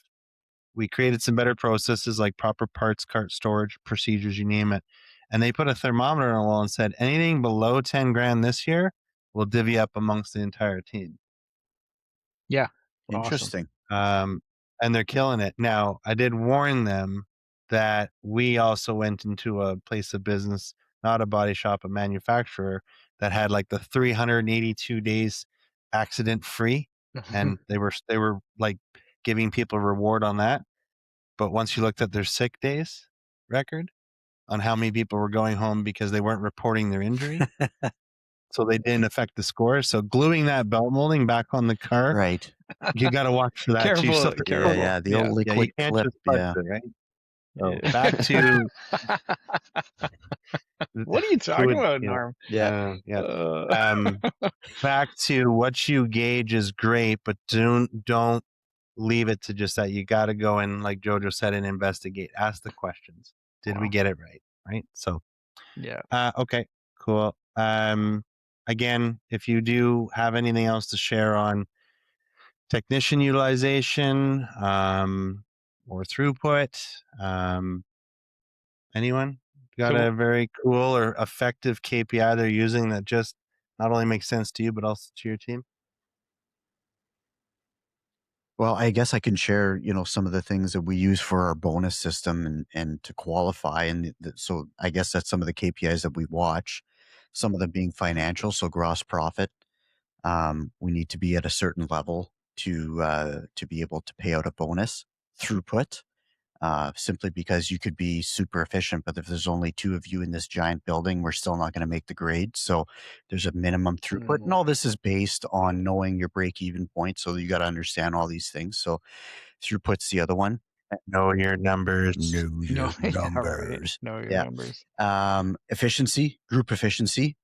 we created some better processes like proper parts cart storage procedures, you name it. And they put a thermometer on the wall and said, anything below 10 grand this year will divvy up amongst the entire team. Yeah. Interesting. And they're killing it. Now, I did warn them that we also went into a place of business, not a body shop, a manufacturer that had like the 382 days accident free. And they were like giving people reward on that. But once you looked at their sick days record on how many people were going home because they weren't reporting their injury, so they didn't affect the score. So gluing that belt molding back on the car, Right. you got to watch for that too. Careful, So careful. Yeah. The Yeah. old you liquid can't clip. just punch Yeah. it, right? So Yeah. back to What are you talking about, Norm? Yeah. Back to what you gauge is great, but don't leave it to just that. You got to go and, like Jojo said, and investigate. Ask the questions. Did we Wow. get it right? Right. So Yeah. okay, cool. Again, if you do have anything else to share on technician utilization or throughput, anyone got So- a very cool or effective KPI they're using that just not only makes sense to you but also to your team? Well, I guess I can share, some of the things that we use for our bonus system and to qualify. And so I guess that's some of the KPIs that we watch, some of them being financial. So gross profit, we need to be at a certain level to be able to pay out a bonus. Throughput, simply because you could be super efficient, but if there's only 2 of you in this giant building, we're still not going to make the grade. So there's a minimum throughput. And all this is based on knowing your break even point. So you got to understand all these things. So throughput's the other one. Know your numbers. Know your yeah, right. numbers. Know your Yeah. numbers. Efficiency, group efficiency,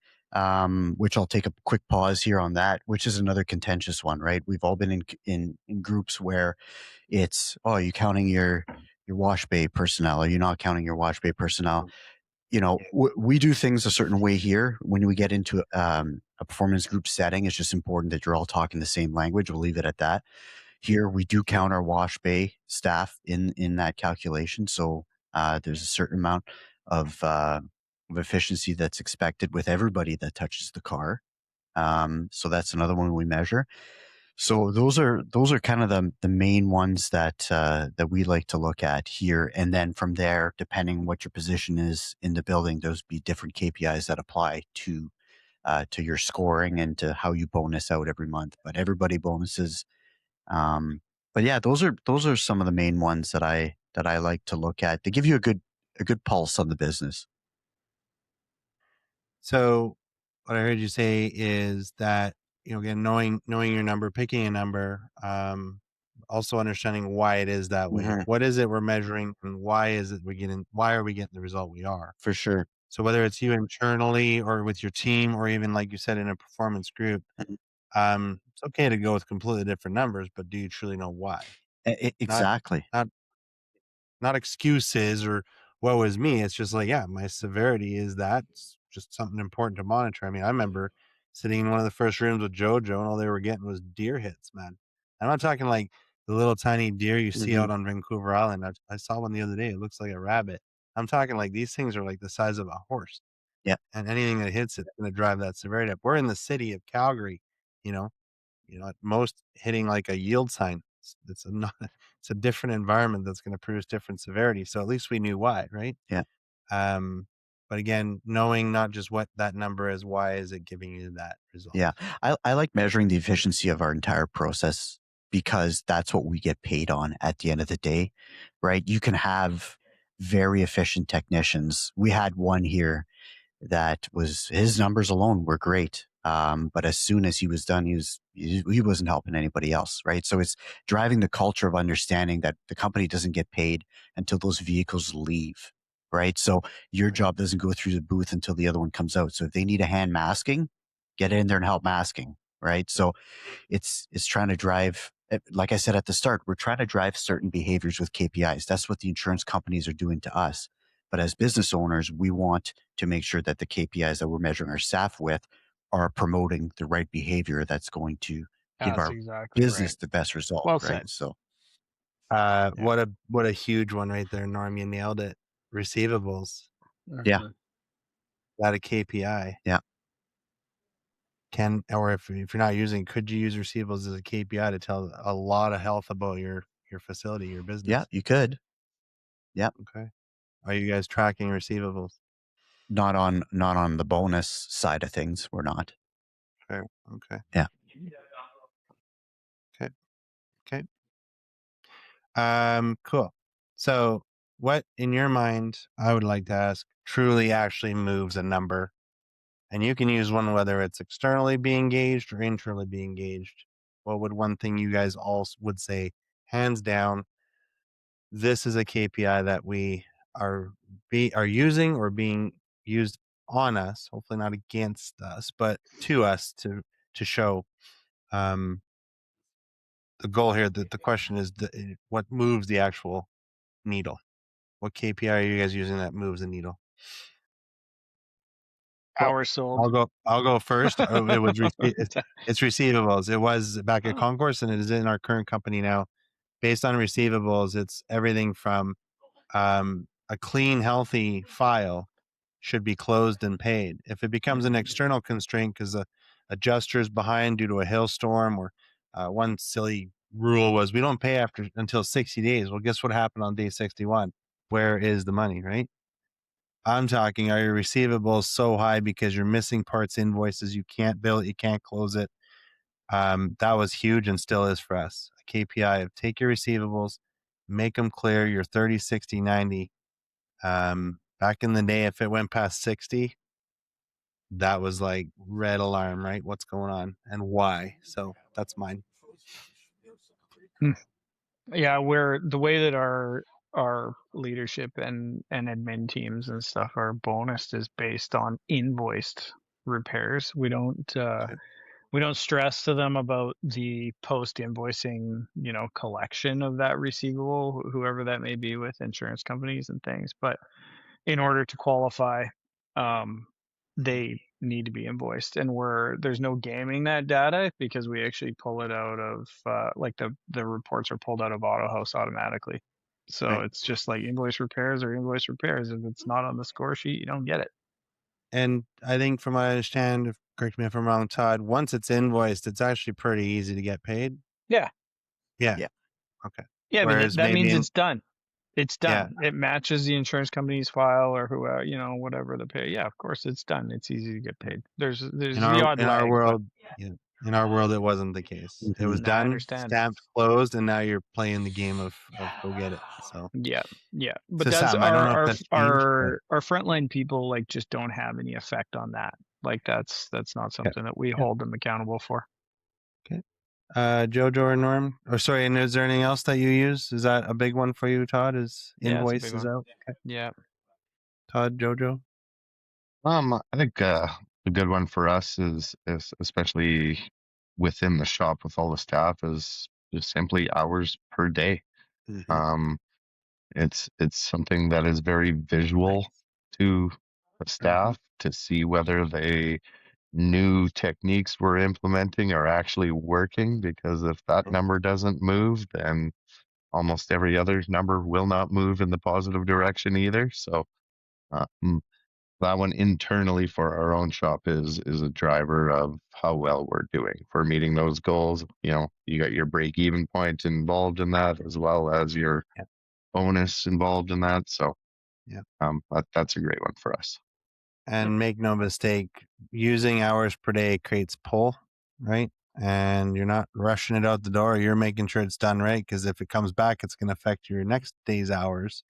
which I'll take a quick pause here on that, which is another contentious one, right? We've all been in groups where it's, oh, are you counting your wash bay personnel? Are you not counting your wash bay personnel? We do things a certain way here. When we get into a performance group setting, it's just important that you're all talking the same language. We'll leave it at that. Here we do count our wash bay staff in that calculation. So there's a certain amount of efficiency that's expected with everybody that touches the car. So that's another one we measure. So those are kind of the main ones that that we like to look at here, and then from there, depending what your position is in the building, those be different KPIs that apply to your scoring and to how you bonus out every month. But everybody bonuses. But yeah, those are some of the main ones that I like to look at. They give you a good pulse on the business. So what I heard you say is that, again, knowing your number, picking a number, also understanding why it is that way. Mhm. What is it we're measuring, and why are we getting the result we are? For sure. So whether it's you internally or with your team, or even like you said in a performance group, Mhm. it's okay to go with completely different numbers, but do you truly know why? Not Exactly. not not excuses or woe is me. It's just like, yeah, my severity is that. It's just something important to monitor. I mean, I remember sitting in one of the first rooms with JoJo, and all they were getting was deer hits, man. I'm not talking like the little tiny deer you see Mhm. out on Vancouver Island. I saw one the other day. It looks like a rabbit. I'm talking like these things are like the size of a horse, Yeah. and anything that hits it's going to drive that severity up. We're in the city of Calgary, you know, at most hitting like a yield sign. It's a not, it's a different environment that's going to produce different severity. So at least we knew why, right? Yeah. Um, but again, knowing not just what that number is, why is it giving you that result? Yeah. I like measuring the efficiency of our entire process because that's what we get paid on at the end of the day, right? You can have very efficient technicians. We had one here that was his numbers alone were great. But as soon as he was done, he wasn't helping anybody else, right? So it's driving the culture of understanding that the company doesn't get paid until those vehicles leave, right? So your Right. job doesn't go through the booth until the other one comes out. So if they need a hand masking, get in there and help masking, right? So it's trying to drive, like I said at the start, we're trying to drive certain behaviors with KPIs. That's what the insurance companies are doing to us. But as business owners, we want to make sure that the KPIs that we're measuring our staff with are promoting the right behavior that's going to give That's our exactly right. business the best result, Well right? said. So Uh, yeah, what a huge one right there, Norm. You nailed it. Receivables, yeah, Mhm. that a KPI yeah, can, or if you're not using, could you use receivables as a KPI to tell a lot of health about your facility, your yeah. business? You could, yeah. Okay. Are you guys tracking receivables? Not on the bonus side of things. We're not. Okay. Okay. Yeah. Okay. Okay. Cool. So what in your mind, I would like to ask, truly actually moves a number? And you can use one whether it's externally being engaged or internally being engaged. What would one thing you guys all would say, hands down, this is a KPI that we are are using or being used on us, hopefully not against us, but to us to show um the goal here, that the question is what moves the actual needle? What KPI are you guys using that moves the needle? Well, Hours sold. I'll go first. It was it's receivables. It was back at Concourse, and it is in our current company now. Based on receivables, it's everything from a clean, healthy file should be closed and paid. If it becomes an external constraint because the adjuster is behind due to a hailstorm, or one silly rule was we don't pay until 60 days. Well, guess what happened on day 61? Where is the money, right? I'm talking, are your receivables so high because you're missing parts, invoices, you can't bill it, you can't close it? That was huge and still is for us. A KPI of take your receivables, make them clear, your 30, 60, 90. Back in the day, if it went past 60, that was like red alarm, right? What's going on and why? So that's mine. Yeah, where the way that our leadership and admin teams and stuff are bonused is based on invoiced repairs. Okay. We don't stress to them about the post invoicing, collection of that receivable, whoever that may be with insurance companies and things. But in order to qualify, um, they need to be invoiced, and there's no gaming that data because we actually pull it out of like the reports are pulled out of AutoHouse automatically. So Right. it's just like invoice repairs or invoice repairs. If it's not on the score sheet, you don't get it. And I think from what I understand, correct me if I'm wrong, Todd, once it's invoiced, it's actually pretty easy to get paid. Yeah. Yeah. Yeah. Okay. Yeah, but Whereas that maybe means in, it's done. It's yeah, done. It matches the insurance company's file or who, whatever the pay. Yeah, of course it's done. It's easy to get paid. There's the odd in our lag, but world, yeah, in our world, it wasn't the case. It was Mhm. I done, understand. stamped, closed, and now you're playing the game of go get it. So Yeah, yeah. it's But just that's something. I don't know if our that's changed, but our frontline people like just don't have any effect on that. Like that's not yeah. something that we Yeah. hold them accountable for. Okay. Jojo or Norm, or sorry, and is there anything else that you use? Is that a big one for you, Todd? Is Yeah, it's a big invoices one. out? Okay. Yeah. Todd, Jojo. I think a good one for us is especially within the shop with all the staff is just simply hours per day. Mm-hmm. It's something that is very visual to the staff to see whether the new techniques we're implementing are actually working, because if that number doesn't move, then almost every other number will not move in the positive direction either. So that one internally for our own shop is a driver of how well we're doing. If we're meeting those goals, you got your break even point involved in that, as well as your Yeah. bonus involved in that. So Yeah. that's a great one for us. And make no mistake, using hours per day creates pull, right? And you're not rushing it out the door. You're making sure it's done right, because if it comes back, it's going to affect your next day's hours,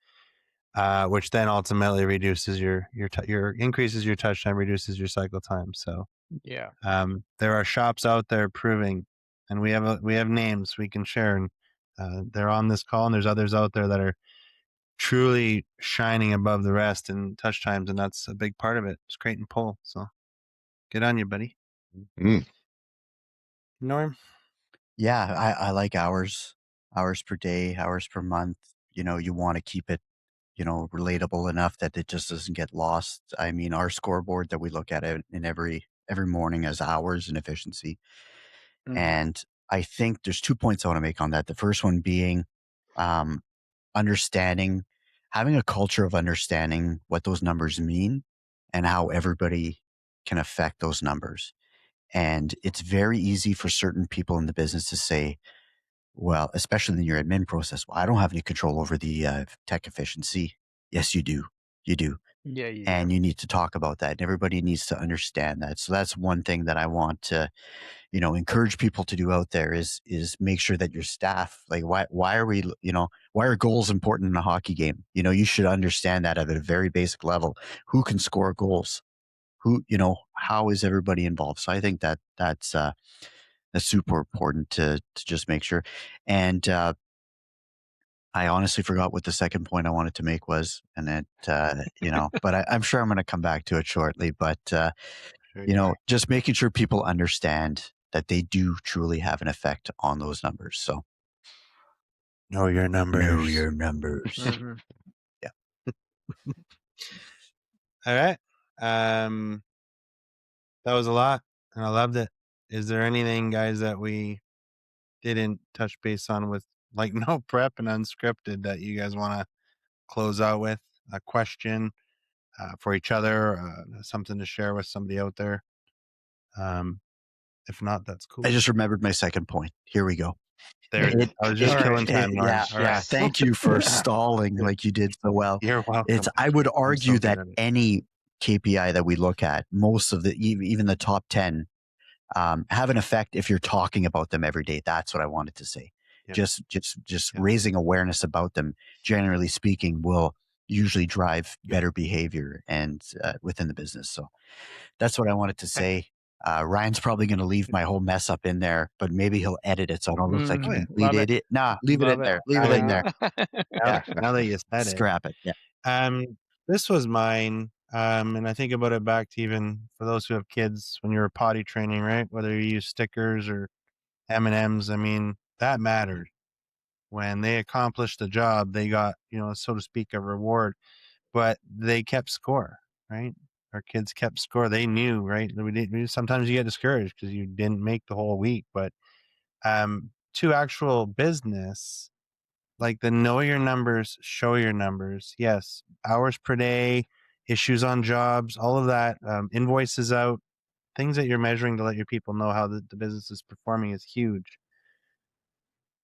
which then ultimately reduces your increases your touch time, reduces your cycle time. So Yeah. there are shops out there proving, and we have names we can share, and they're on this call, and there's others out there that are truly shining above the rest in touch times, and that's a big part of it. It's create and pull. So good on you, buddy. Mm. Norm? Yeah, I like hours per day, hours per month. You want to keep it, relatable enough that it just doesn't get lost. I mean, our scoreboard that we look at it in every morning has hours and efficiency. And I think there's 2 points I want to make on that. The first one being um, understanding, having a culture of understanding what those numbers mean and how everybody can affect those numbers. And it's very easy for certain people in the business to say, well, especially in your admin process, well, I don't have any control over the tech efficiency. Yes, you do. You do. Yeah, you And do. you need to talk about that. And everybody needs to understand that. So that's one thing that I want to, encourage people to do out there is make sure that your staff, like, why are we, why are goals important in a hockey game? You should understand that at a very basic level. Who can score goals? Who, how is everybody involved? So I think that's super important to just make sure. And I honestly forgot what the second point I wanted to make was, and it, but I'm sure I'm going to come back to it shortly. But Sure. just making sure people understand that they do truly have an effect on those numbers. So Know your numbers. know your numbers. Mhm. All right. That was a lot, and I loved it. Is there anything, guys, that we didn't touch base on with, like, no prep and unscripted, that you guys want to close out with? A question for each other, something to share with somebody out there? If not, that's cool. I just remembered my second point. Here we go. There it is. I was just All killing right. time, Norm. Yeah, All yeah. right. Thank you for stalling like you did so well. You're welcome. I would argue good that at it. any KPI that we look at, most of even the top 10, have an effect if you're talking about them every day. That's what I wanted to say. Yeah. Just Yeah. raising awareness about them, generally speaking, will usually drive better behavior and within the business. So that's what I wanted to say. Ryan's probably going to leave my whole mess up in there, but maybe he'll edit it so I don't look like a Oh, yeah. complete Love it. idiot. Nah, leave it Love in it. there. Leave it in there. Yeah. Now that you said it. Scrap it. Yeah. This was mine. And I think about it back to even for those who have kids when you're potty training, right? Whether you use stickers or M&Ms, I mean, that mattered. When they accomplished the job, they got, so to speak, a reward, but they kept score, right? our kids kept score. They knew, right? Sometimes you get discouraged because you didn't make the whole week, but to actual business, like the know your numbers, show your numbers. Yes, hours per day, issues on jobs, all of that, invoices out, things that you're measuring to let your people know how the business is performing is huge.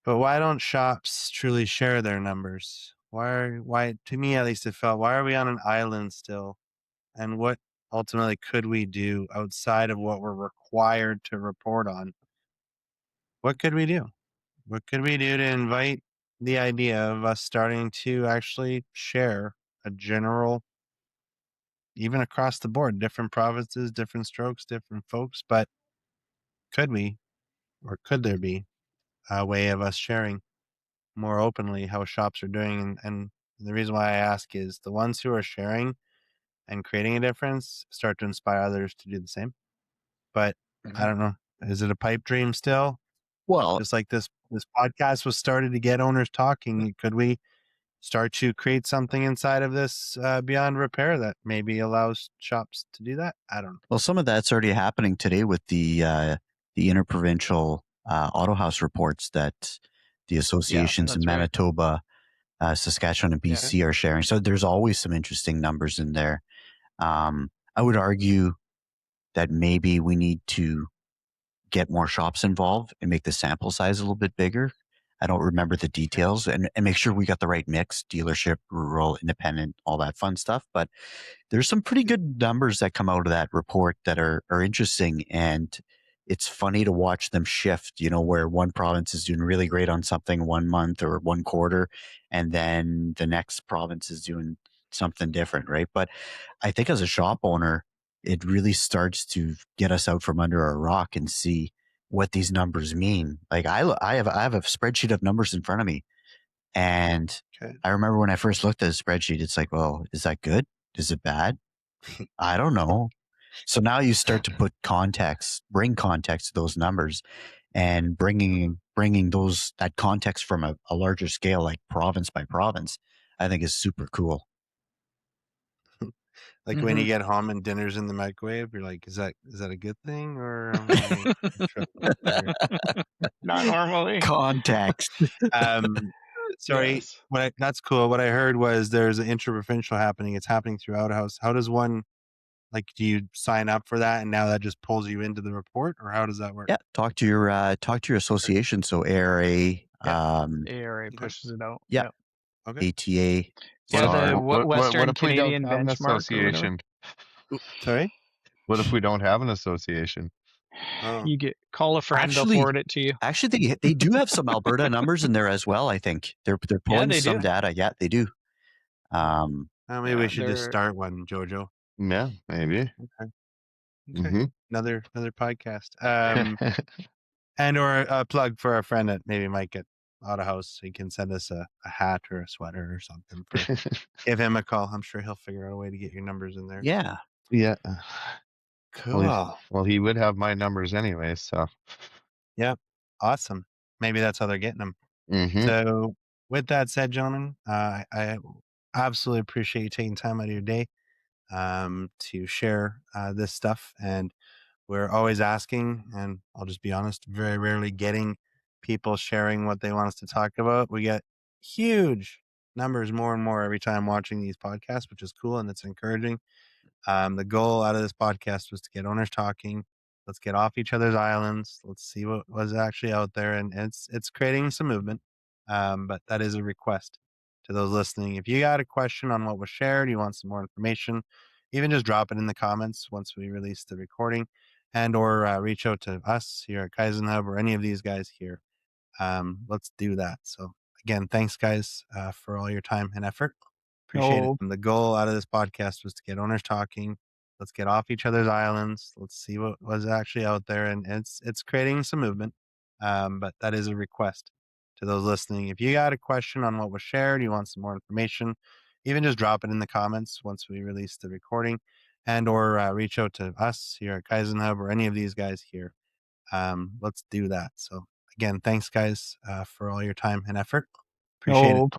But why don't shops truly share their numbers? Why, to me at least, it felt, why are we on an island still? And what ultimately could we do outside of what we're required to report on? What could we do? What could we do to invite the idea of us starting to actually share a general, even across the board, different provinces, different strokes, different folks, but could we, or could there be a way of us sharing more openly how shops are doing? And the reason why I ask is the ones who are sharing and creating a difference start to inspire others to do the same. But I don't know. Is it a pipe dream still? Well, Just like this podcast was started to get owners talking, could we start to create something inside of this beyond repair that maybe allows shops to do that? I don't know. well, some of that's already happening today with the interprovincial auto house reports that the associations in that's right. Manitoba, Saskatchewan, and BC are sharing. So there's always some interesting numbers in there. I would argue that maybe we need to get more shops involved and make the sample size a little bit bigger. I don't remember the details, and make sure we got the right mix: dealership, rural, independent, all that fun stuff. But there's some pretty good numbers that come out of that report that are interesting, and it's funny to watch them shift, where one province is doing really great on something 1 month or 1 quarter, and then the next province is doing something different, right? But I think as a shop owner, it really starts to get us out from under our rock and see what these numbers mean. Like I have a spreadsheet of numbers in front of me, and I remember when I first looked at a spreadsheet, it's like, well, is that good? Is it bad? I don't know. So now you start to put bring context to those numbers, and bringing that context from a larger scale, like province by province, I think is super cool. Like when you get home and dinner's in the microwave, you're like, is that a good thing, or am I in trouble here? Not normally. Context. Sorry, Yes. that's cool. What I heard was there's an interprovincial happening. It's happening throughout house. How does one, like, do you sign up for that and now that just pulls you into the report, or how does that work? Yeah, talk to your association. So ARA, ARA pushes it out. yeah, Okay. ATA. Yeah, the what Western if we don't Canadian have an benchmark or whatever. association? Sorry. What if we don't have an association? Oh. You call a friend, they'll forward it to you. Actually, they do have some Alberta numbers in there as well. I think they're pulling they some do. data. Yeah, they do. Maybe we should just start one, Jojo. Yeah, maybe. Okay. Another podcast. And or a plug for a friend that maybe might get out of house. He can send us a hat or a sweater or something. Give him a call. I'm sure he'll figure out a way to get your numbers in there. Yeah. Yeah. Cool. Well, he would have my numbers anyway, so. Yeah. Awesome. Maybe that's how they're getting them. So with that said, gentlemen, I absolutely appreciate you taking time out of your day to share this stuff. And we're always asking, and I'll just be honest, very rarely getting people sharing what they want us to talk about. We get huge numbers more and more every time watching these podcasts, which is cool and it's encouraging. The goal out of this podcast was to get owners talking. Let's get off each other's islands. Let's see what was actually out there, and it's creating some movement. But that is a request to those listening. If you got a question on what was shared, you want some more information, even just drop it in the comments once we release the recording, and or reach out to us here at Kaizen Hub or any of these guys here. Let's do that. So again, thanks guys for all your time and effort. Appreciate it. And the goal out of this podcast was to get owners talking. Let's get off each other's islands. Let's see what was actually out there, and it's creating some movement. But that is a request to those listening. If you got a question on what was shared, you want some more information, even just drop it in the comments once we release the recording, and or reach out to us here at Kaizen Hub or any of these guys here. Let's do that. So again, thanks guys for all your time and effort. Appreciate it.